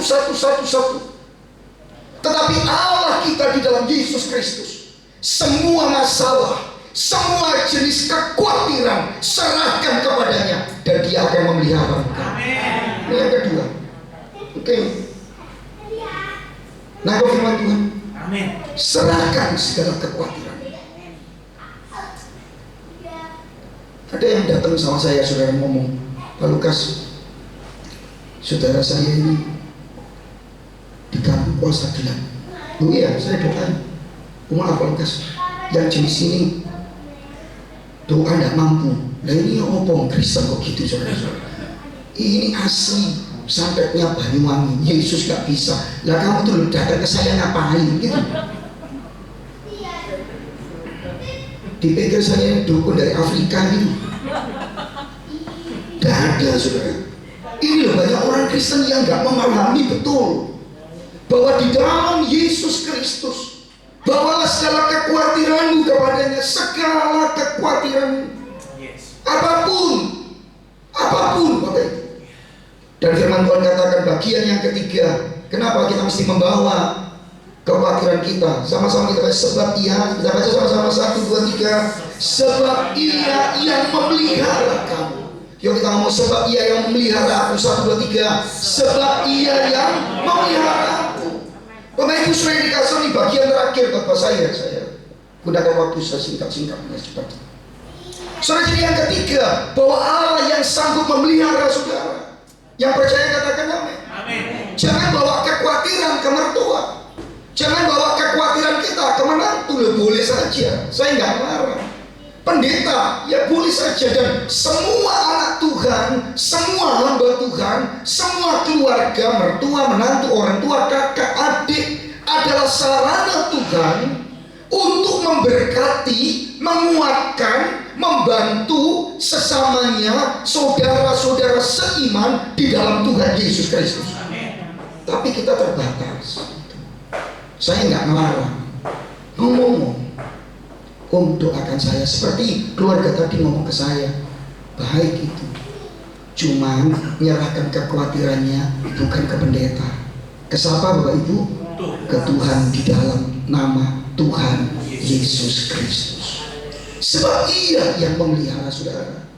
Tetapi Allah kita di dalam Yesus Kristus, semua masalah, semua jenis kekhawatiran serahkan kepadanya dan Dia akan memelihara engkau. Ini yang kedua. Oke. Nah, firman Tuhan. Amin. Serahkan segala kekhawatiran. Ada yang datang sama saya, saudara, ngomong, Pak Lukas, saudara saya ini diganggu kuasa gelap. Oh iya, saya doain. Umar Pak Lukas, yang jenis ini doa tidak mampu. Nah ini apa Kristen kok gitu, saudara-saudara? Ini asli santetnya Banyuwangi, Yesus gak bisa. Lah kamu tuh datang ke saya ngapain gitu? Dipikir saya dukun dari Afrika gitu. Gak ada, saudara. Ini loh banyak orang Kristen yang gak memahami betul bahwa di dalam Yesus Kristus, bawalah segala kekhawatiranmu kepadanya, segala kekhawatiranmu, apapun, Bapak Ibu. Dan firman Tuhan katakan bagian yang ketiga, kenapa kita mesti membawa kekhawatiran kita? Sama-sama kita baca, sebab Ia, kita baca sama-sama 1, 2, 3. Sebab Ia yang memelihara kamu. Yuk kita ngomong, sebab Ia yang memelihara aku. 1, 2, 3. Sebab Ia yang memelihara aku. Bapak Ibu sudah dikasih di bagian terakhir buat saya gunakan waktu saya singkat-singkatnya cepat. Saudara, jadi yang ketiga, bahwa Allah yang sanggup memelihara saudara. Yang percaya katakan amin. Jangan bawa kekhawatiran ke mertua, jangan bawa kekhawatiran kita ke menantu. Boleh saja, saya nggak marah. Pendeta, ya boleh saja. Dan semua anak Tuhan, semua hamba Tuhan, semua keluarga, mertua, menantu, orang tua, kakak, adik adalah sarana Tuhan untuk memberkati, menguatkan, membantu sesamanya, saudara-saudara seiman di dalam Tuhan Yesus Kristus. Tapi kita terbatas. Saya nggak melarang. Ngomong, Om doakan saya, seperti keluarga tadi ngomong ke saya, baik itu. Cuman menyerahkan kekhawatirannya bukan ke pendeta. Ke siapa Bapak Ibu? Ke Tuhan di dalam nama Tuhan Yesus Kristus. Sebab Ia yang memelihara saudara.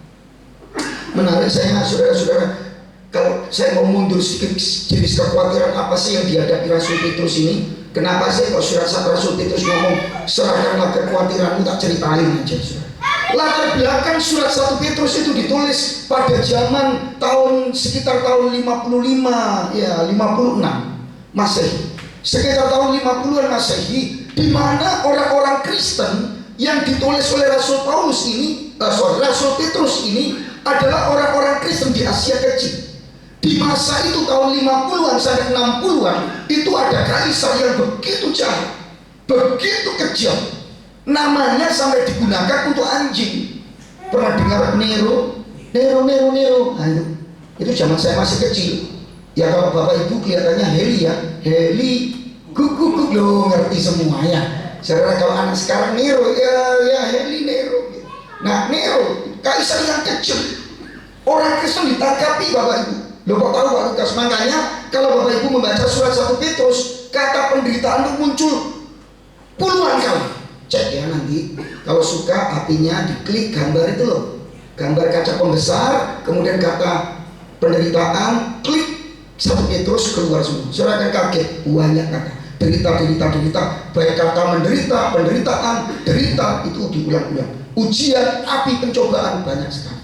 Menarik saya, saudara-saudara, kalau saya mau mundur sedikit, jenis kekhawatiran apa sih yang dihadapi Rasul Petrus ini? Kenapa sih kalau surat Rasul Petrus ngomong serahkanlah kekhawatiranmu, tak ceritain aja, saudara. Latar belakang surat 1 Petrus itu ditulis pada zaman sekitar tahun 55 ya 56 Masehi. sekitar tahun 50-an Masehi, di mana orang-orang Kristen yang ditulis oleh Rasul Paulus ini, Rasul Petrus ini adalah orang-orang Kristen di Asia Kecil. Di masa itu tahun 50-an sampai 60-an itu ada kaisar yang begitu jahat, begitu kejam. Namanya sampai digunakan untuk anjing. Pernah dengar Nero? Nah, itu zaman saya masih kecil. Ya kalau Bapak Ibu kelihatannya Heli ya, Heli guguk lo ngerti semuanya. Saudara kalau anak sekarang Nero ya Heli Nero. Nah Nero kaisar yang kecil. Orang Kristen ditangkapi Bapak Ibu. Lo kok tahu Pak Lukas? Makanya kalau Bapak Ibu membaca surat 1 Petrus, kata penderitaan itu muncul puluhan kali. Cek ya nanti. Kalau suka apinya diklik gambar itu loh. Gambar kaca pembesar, kemudian kata penderitaan, klik 1 Petrus keluar semua. Saudara akan kaget, banyak kata. Derita, baik kata menderita, penderitaan, derita itu diulang-ulang. Ujian, api, pencobaan banyak sekali.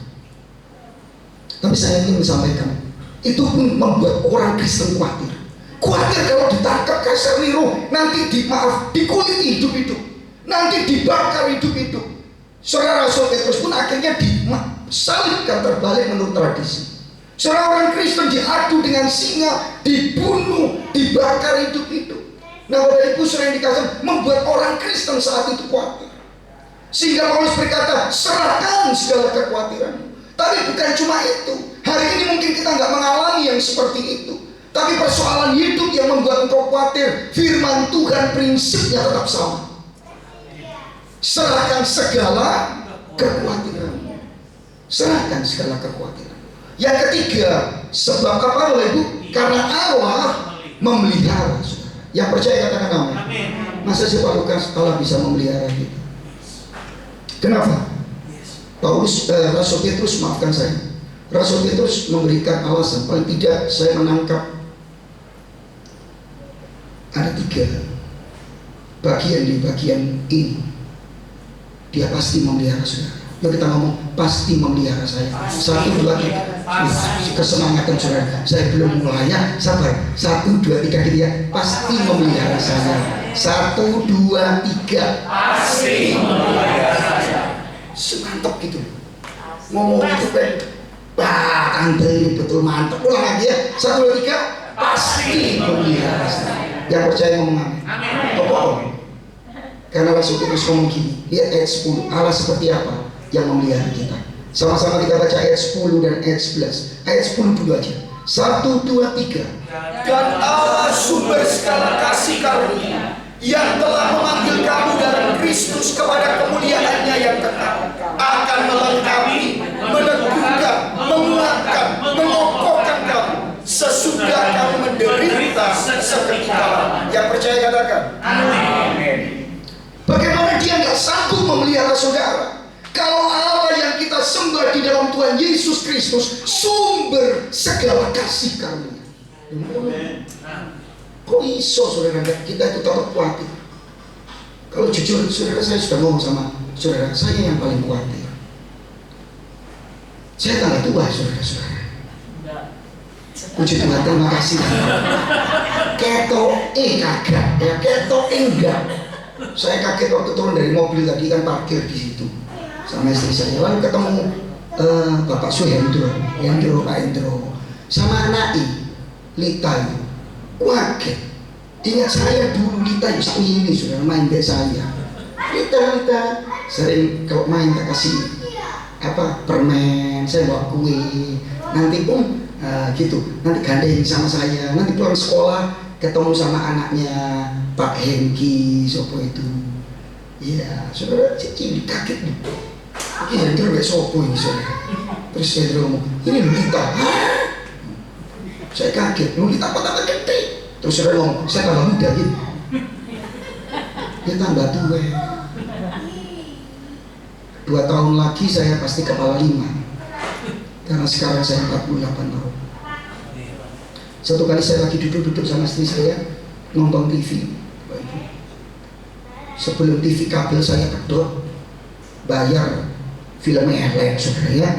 Tapi saya ingin menyampaikan, itu pun membuat orang Kristen khawatir. Khawatir kalau ditangkap Kaisar Nero, nanti dikuliti hidup-hidup, nanti dibakar hidup-hidup. Saudara Rasul Petrus pun akhirnya disalibkan terbalik menurut tradisi. Saudara orang Kristen diadu dengan singa, dibunuh, dibakar hidup-hidup. Nah Bapak Ibu sering dikatakan membuat orang Kristen saat itu khawatir. Sehingga Paulus berkata, serahkan segala kekhawatiran. Tapi bukan cuma itu. Hari ini mungkin kita nggak mengalami yang seperti itu. Tapi persoalan hidup yang membuat engkau khawatir, firman Tuhan prinsipnya tetap sama. Serahkan segala kekhawatiran. Serahkan segala kekhawatiran. Yang ketiga, sebab apa Bapak Ibu? Karena Allah memelihara saudara. Yang percaya katakan amin. Masa sih Pak Lukas Allah bisa memelihara kita? Kenapa? Rasul Petrus, maafkan saya, Rasul Petrus memberikan alasan. Paling tidak saya menangkap ada 3 bagian di bagian ini. Dia pasti memelihara saudara. Yuk kita ngomong, pasti memelihara saya. 1, 2, 3. Kesemangatan saudara. Saya belum mulai ya, sabar. 1, 2, 3 gitu ya. Pasti memelihara saya. 1, 2, 3. Pasti memelihara saya. Semantap gitu. Ngomong itu kan, wah tante ini betul mantap. Ulang lagi ya. 1, 2, 3. Pasti memelihara saya. Yang percaya ngomong amin. Pokoknya. Karena Rasul Petrus ngomong gini. Lihat ayat 10. Allah seperti apa yang memelihara kita. Sama-sama kita baca ayat 10 dan ayat 11. Ayat 10 dulu aja. 1, 2, 3. Dan Allah sumber segala kasih karunia yang telah memanggil kamu dalam Kristus kepada kemuliaan-Nya yang kekal, akan melengkapi, meneguhkan, menguatkan, mengokohkan kamu sesudah kamu menderita seketika lama. Yang percaya katakan amin. Bagaimana dia nggak sanggup memelihara saudara kalau Allah yang kita sembah di dalam Tuhan Yesus Kristus sumber segala kasih karunia? Kok iso saudara kita itu tetap khawatir? Kalau jujur saudara, saya sudah ngomong sama saudara, saya yang paling khawatir. Saya tambah tua saudara-saudara. Puji Tuhan, terima kasih. Ketok kagak ya, ketok enggak. Saya kaget waktu turun dari mobil tadi kan parkir di situ sama istri saya. Lalu ketemu Bapak Suhendro, Pak Hendro, sama anaknya Lita itu. Kaget. Ingat saya dulu Lita ini sudah main ke saya. Lita sering kalau main tak kasih permen, saya bawa kue. Nanti gitu, nanti gandeng sama saya. Nanti pulang sekolah ketemu sama anaknya Pak Hengki, sopo itu. Iya, saudara cici kaget nih. Ini Hendro gak sopo ini saudara. Terus Hendro ngomong, ini Lita. Saya kaget, Lita apa tambah gede? Terus saudara ngomong, saya tambah muda gitu. Dia tambah tua. 2 tahun lagi saya pasti kepala 5. Karena sekarang saya 48 tahun. Satu kali saya lagi duduk sama istri saya nonton TV. Sebelum TV kabel saya pedot, bayar filmnya elek saudara ya.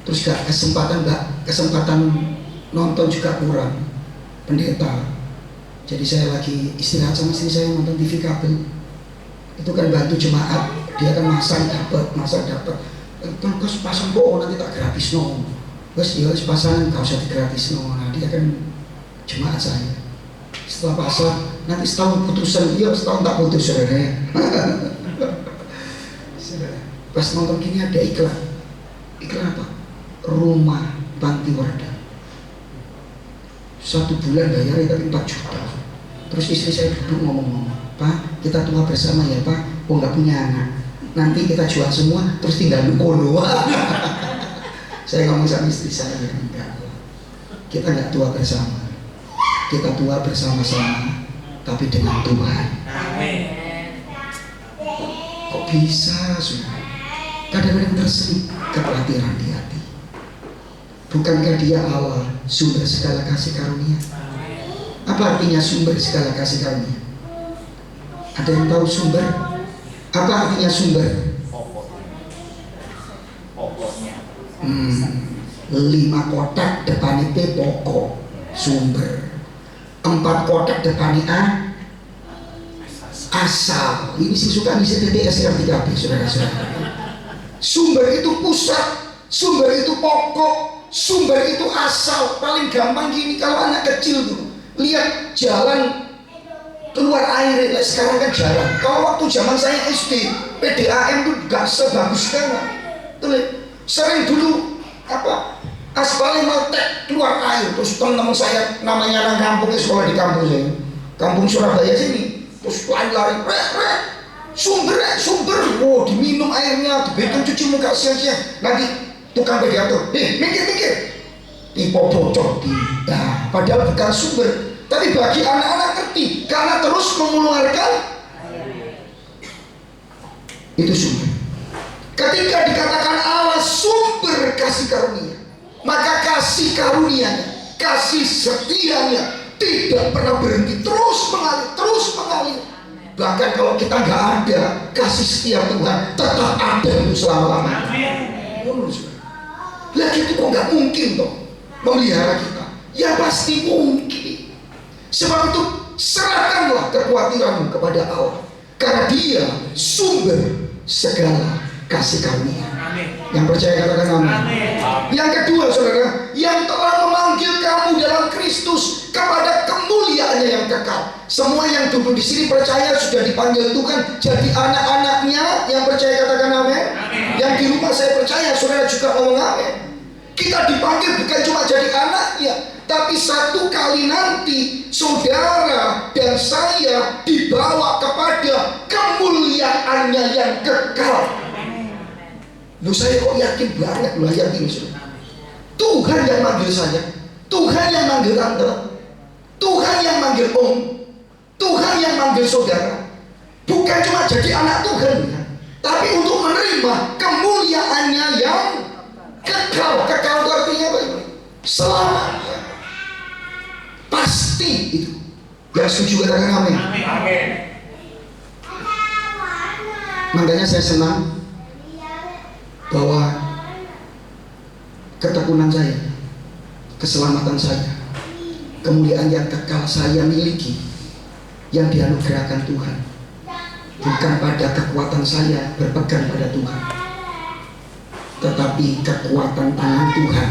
Terus gak kesempatan nonton juga kurang. Pendeta Jadi saya lagi istirahat sama istri saya nonton TV kabel. Itu kan bantu jemaat, dia kan masak dapat. Terus pasang kok nanti tak gratis no. Terus dia pasang nggak usah gratis no. Nah dia kan jemaat saya. Setelah pasang nanti setahun putusan, iya setahun tak putus saudara. Pas nonton gini ada iklan apa? Rumah Panti Warda. 1 bulan bayarnya tapi 4 juta. Terus istri saya duduk ngomong, Pak, kita tua bersama ya Pak. Oh nggak punya anak. Nanti kita jual semua, terus tinggal kono. Saya ngomong sama istri saya, enggak. Kita nggak tua bersama. Kita tua bersama-sama, tapi dengan Tuhan. Amin. Kok bisa, saudara? Kadang-kadang terselip kekhawatiran di hati. Bukankah dia Allah, sumber segala kasih karunia? Apa artinya sumber segala kasih karunia? Ada yang tahu sumber? Apa artinya sumber? 5 kotak depan itu pokok sumber. 4 kotak depan A asal. Ini sih suka ngisi TTS yang 3B, saudara-saudara. Sumber itu pusat, sumber itu pokok, sumber itu asal. Paling gampang gini kalau anak kecil tuh lihat jalan keluar air, sekarang kan jarang. Kalau waktu zaman saya SD, PDAM tuh gak sebagus sekarang. Tuh sering dulu aspalnya meletek keluar air. Terus teman-teman saya namanya anak kampung, sekolah di kampung saya, kampung Surabaya sini. Terus lari-lari, sumber, wow diminum airnya, dibikin cuci muka siang-siang. Nanti tukang pediator, mikir, pipo bocor tidak. Padahal bukan sumber, tapi bagi anak-anak ngerti, karena terus mengeluarkan itu sumber. Ketika dikatakan Allah sumber kasih karunia, maka kasih karunia-Nya, kasih setianya tidak pernah berhenti, terus mengalir. Bahkan kalau kita nggak ada kasih setia Tuhan, tetap ada untuk selama-lamanya. Lagi itu kok nggak mungkin toh memelihara kita? Ya pasti mungkin. Sebab itu serahkanlah kekhawatiranmu kepada Allah, karena Dia sumber segala kasih karunia. Yang percaya katakan amin. Yang kedua, saudara, yang telah memanggil kamu dalam Kristus kepada kemuliaannya yang kekal. Semua yang duduk di sini percaya sudah dipanggil Tuhan jadi anak-anaknya. Yang percaya katakan amin. Yang di rumah saya percaya saudara juga ngomong amin. Kita dipanggil bukan cuma jadi anaknya, tapi satu kali nanti saudara dan saya dibawa kepada kemuliaannya yang kekal. Loh saya kok yakin banget, yakin saudara. Tuhan yang manggil saya, Tuhan yang manggil tante, Tuhan yang manggil om, Tuhan yang manggil saudara. Bukan cuma jadi anak Tuhan ya, tapi untuk menerima kemuliaannya yang kekal. Kekal itu artinya apa? Selamanya. Pasti itu. Yang setuju katakan amin. Makanya saya senang bahwa ketekunan saya, keselamatan saya, kemuliaan yang kekal saya miliki, yang dianugerahkan Tuhan, bukan pada kekuatan saya berpegang pada Tuhan, tetapi kekuatan tangan Tuhan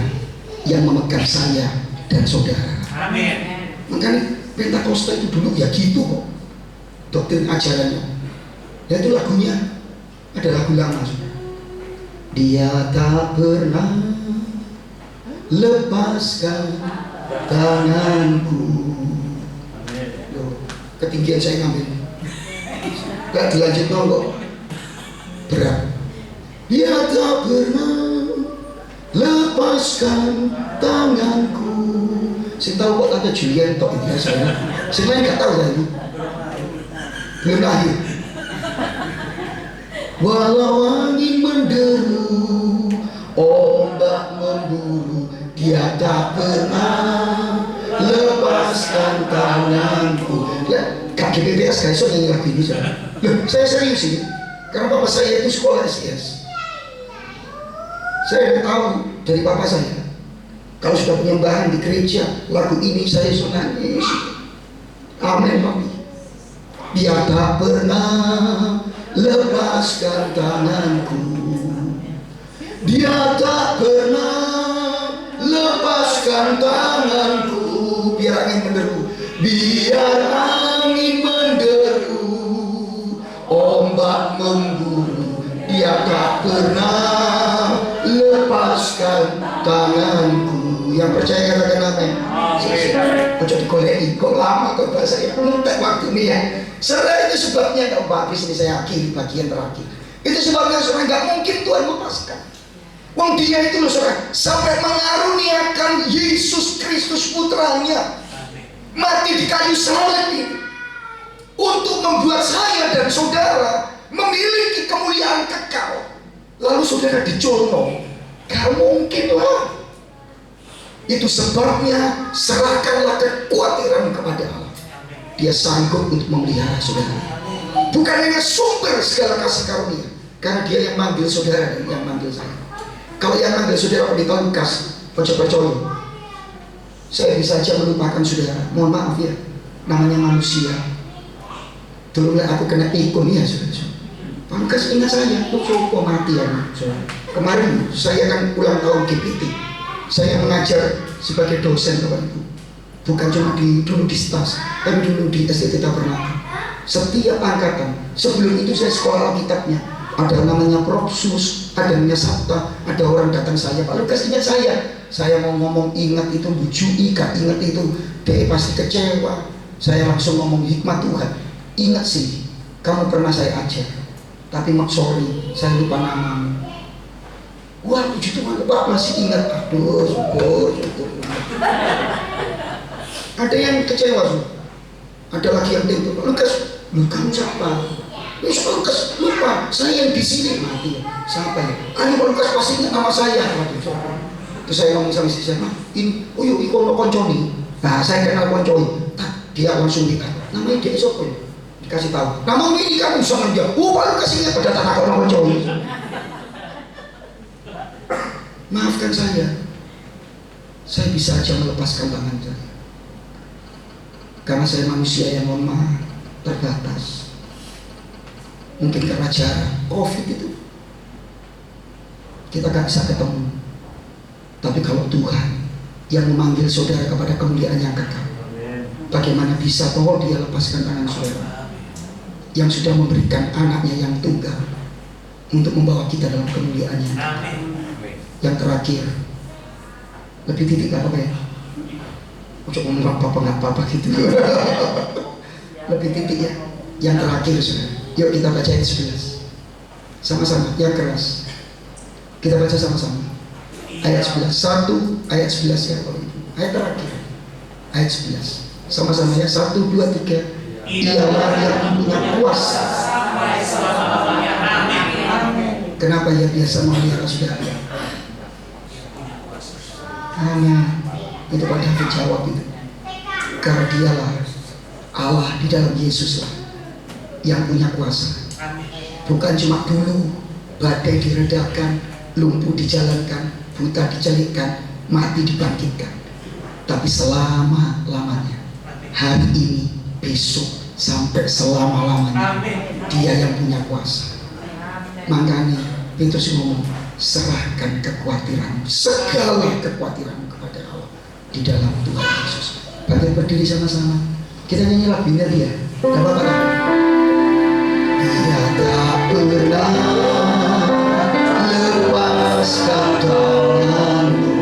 yang memegang saya dan saudara. Amin. Makanya Pentakosta itu dulu ya gitu kok doktrin ajarannya. Ya itu lagunya, ada lagu lama saudara. Dia tak pernah lepaskan tanganku. Loh, ketinggian saya ngambil. Gak dilanjut kok. Berat. Dia tak pernah lepaskan tanganku. Saya tahu kok kata Julian tok ini ya saya. Saya lain gak tahu saya ini. Belum lahir. Walau angin menderu, ombak memburu, Dia tak pernah lepaskan tanganku. Ya, KGPPS guys, so nyanyi lagu ini saya serius ini, karena papa saya itu sekolah SIS. Saya tahu dari papa saya, kalau sudah penyembahan di gereja, lagu ini saya so nangis. Amin, Mami. Dia tak pernah lepaskan tanganku. Dia tak pernah lepaskan tanganku. Biar angin menderu, biar angin menderu, ombak memburu, dia tak pernah lepaskan tanganku. Yang percaya katakan amin. Ojo digoleki, kok lama kok bahasa ya, entek waktu ini ya. Saudara, itu sebabnya kalau habis ini saya akhiri bagian terakhir. Itu sebabnya saudara, nggak mungkin Tuhan melepaskan. Wong dia itu loh saudara, sampai mengaruniakan Yesus Kristus putranya mati di kayu salib itu untuk membuat saya dan saudara memiliki kemuliaan kekal. Lalu saudara dicolong, gak mungkin lah. Itu sebabnya serahkanlah kekhawatiran kepada Allah. Dia sanggup untuk memelihara saudara. Bukan hanya sumber segala kasih karunia, karena dia yang manggil saudara dan yang manggil saya. Kalau yang manggil saudara Pendeta Lukas, ojo percaya. Saya bisa saja melupakan saudara. Mohon maaf ya, namanya manusia. Dulu aku kena ikon ya saudara. Pak Lukas ingat saya, kok mati ya saudara. Kemarin saya kan ulang tahun GPT. Saya mengajar sebagai dosen Bapak Ibu. Bukan cuma dulu di STAS, tapi dulu di STT Tabernakel. Setiap angkatan, sebelum itu saya sekolah Alkitabnya. Ada namanya Propsus, ada namanya Sabta, ada orang datang saya, Pak Lukas ingat saya mau ngomong ingat itu, bujui, gak ingat itu, dia pasti kecewa. Saya langsung ngomong hikmat Tuhan, ingat sih, kamu pernah saya ajar, tapi sorry, saya lupa namamu. Wah, puji Tuhan, Pak masih ingat. Aduh, syukur. Ada yang kecewa, ada lagi yang timbul, Pak Lukas, lu kamu siapa? Pak Lukas lupa, saya yang di sini mati. Siapa ya? Pak Lukas pasti ingat nama saya. Terus saya ngomong sama istri saya, ini, oh yuk, ikut konconi. Nah, saya kenal konconi. Dia langsung lihat, namanya dia siapa ya? Dikasih tahu. Nama ini kamu sama dia. Oh, Pak Lukas ingat pada tanah konconi. Maafkan saya bisa aja melepaskan tangan saya. Karena saya manusia yang lemah, terbatas. Mungkin karena jarak, COVID itu kita gak bisa ketemu. Tapi kalau Tuhan yang memanggil saudara kepada kemuliaan yang kekal, bagaimana bisa toh dia lepaskan tangan saudara yang sudah memberikan anaknya yang tunggal untuk membawa kita dalam kemuliaannya. Yang terakhir, lebih titik gak apa-apa ya? Coba ngomong apa-apa gak apa-apa gitu. Lebih titik ya. Yang terakhir saudara, yuk kita baca ayat 11 sama-sama, yang keras. Kita baca sama-sama ayat 11, 1 ayat 11 ya Bapak Ibu. Ayat terakhir, ayat 11 sama-sama ya, 1, 2, 3. Ialah yang punya kuasa. Kenapa ia biasa memelihara saudara? Amin. Itu Pak David jawab itu, karena dialah Allah di dalam Yesus lah yang punya kuasa. Bukan cuma dulu badai diredakan, lumpuh dijalankan, buta dijalikkan, mati dibangkitkan, tapi selama-lamanya, hari ini, besok, sampai selama-lamanya. Dia yang punya kuasa. Makanya Petrus ngomong, serahkan kekhawatiran, segala kekhawatiran kepada Allah di dalam Tuhan Yesus. Bagi berdiri sama-sama, kita nyanyi lagu ini ya. Gak apa-apa. Dia tak pernah lepaskan tanganmu.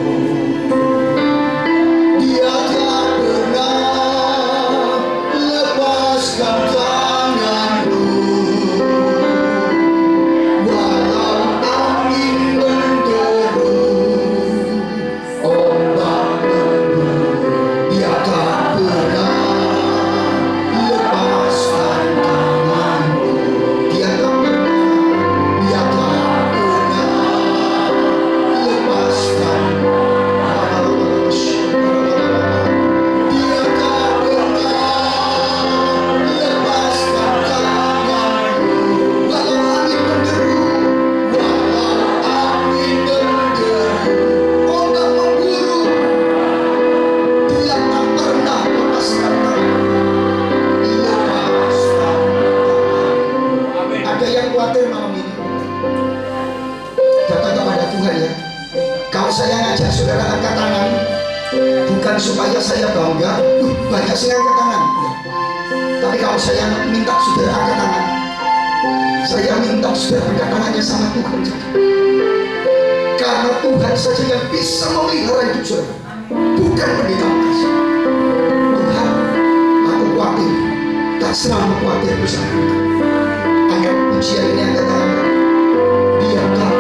Dia tak pernah lepaskan tanganmu. Walau angin menderu, ombak memburu, dia tak pernah lepaskan tanganmu. Dia tak pernah supaya saya bangga, banyak sih angkat tangan. Tapi kalau saya minta saudara angkat tangan, saya minta saudara angkat tangannya sama Tuhan saja. Karena Tuhan saja yang bisa memelihara hidup saudara, bukan pendeta makasih. Tuhan, aku khawatir, tak selama khawatir bersama Engkau. Angkat pujian ini, angkat tangan. Dia tak pernah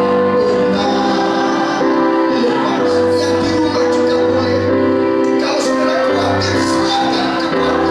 lepas. Yang di rumah juga boleh. Kalau saudara khawatir, serahkan kekhawatiran.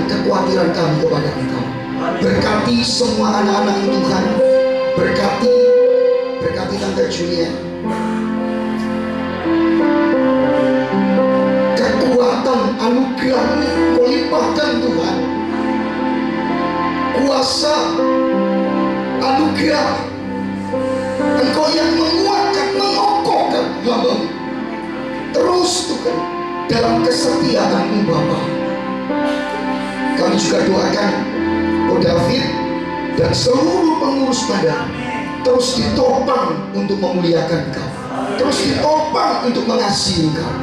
Kekhawatiran kami kepada Engkau. Berkati semua anak-anak Tuhan. Berkati Tante Julia. Kekuatan anugerah-Mu Kau limpahkan Tuhan. Kuasa anugerah Engkau yang menguatkan, mengokohkan hamba-Mu. Terus Tuhan dalam kesetiaan-Mu Bapa. Kami juga doakan Ko David dan seluruh pengurus badan terus ditopang untuk memuliakan Engkau, terus ditopang untuk mengasihi Engkau.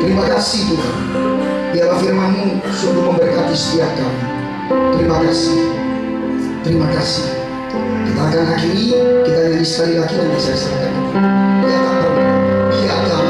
Terima kasih Tuhan, biarlah firman-Mu sungguh memberkati setiap kami. Terima kasih, terima kasih. Kita akan akhiri, kita nyanyi sekali lagi nanti saya serahkan. Dia tak pernah, dia tak pernah.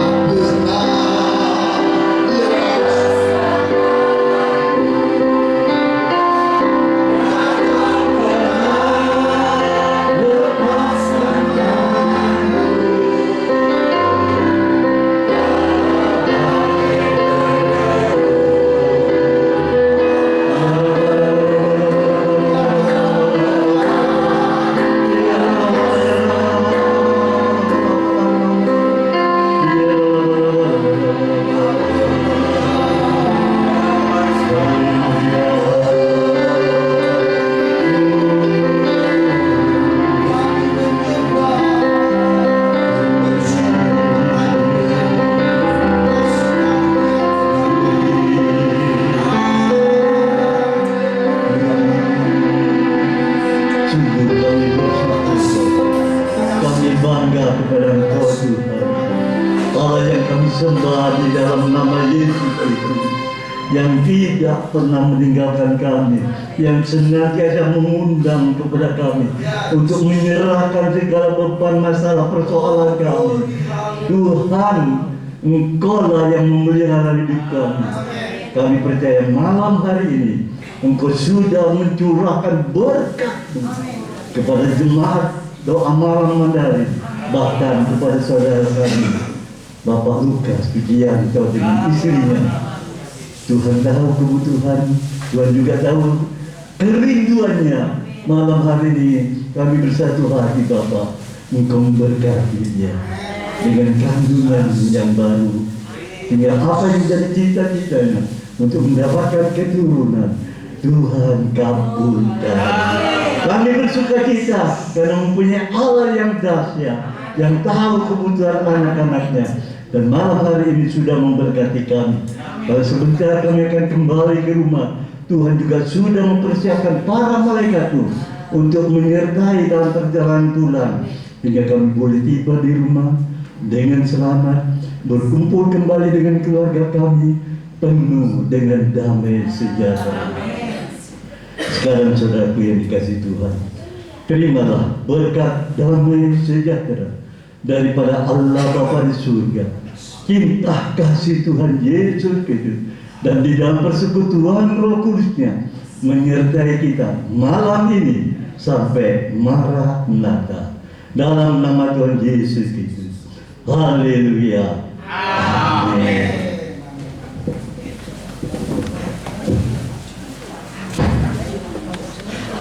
yang tidak pernah meninggalkan kami, yang senantiasa mengundang kepada kami untuk menyerahkan segala beban masalah persoalan kami. Tuhan, Engkau-lah yang memelihara hidup kami. Kami percaya malam hari ini Engkau sudah mencurahkan berkat kepada jemaat doa malam Mandarin, bahkan kepada saudara kami Bapak Lukas Pujianto dengan istrinya. Tuhan tahu kebutuhan, Tuhan juga tahu kerinduannya. Malam hari ini kami bersatu hati Bapak, Engkau memberkati dia dengan kandungan yang baru, hingga apa yang menjadi cita-citanya untuk mendapatkan keturunan, Tuhan kabulkan. Kami bersuka cita karena mempunyai Allah yang dahsyat, yang tahu kebutuhan anak-anaknya. Dan malam hari ini sudah memberkati kami. Kalau sebentar kami akan kembali ke rumah, Tuhan juga sudah mempersiapkan para malaikat untuk menyertai dalam perjalanan pulang, hingga kami boleh tiba di rumah dengan selamat, berkumpul kembali dengan keluarga kami, penuh dengan damai sejahtera. Sekarang saudaraku yang dikasihi Tuhan, terimalah berkat damai sejahtera daripada Allah Bapa di surga, cinta kasih Tuhan Yesus Kristus, dan di dalam persekutuan Roh Kudus-Nya menyertai kita malam ini sampai Maranatha. Dalam nama Tuhan Yesus Kristus. Haleluya. Amin.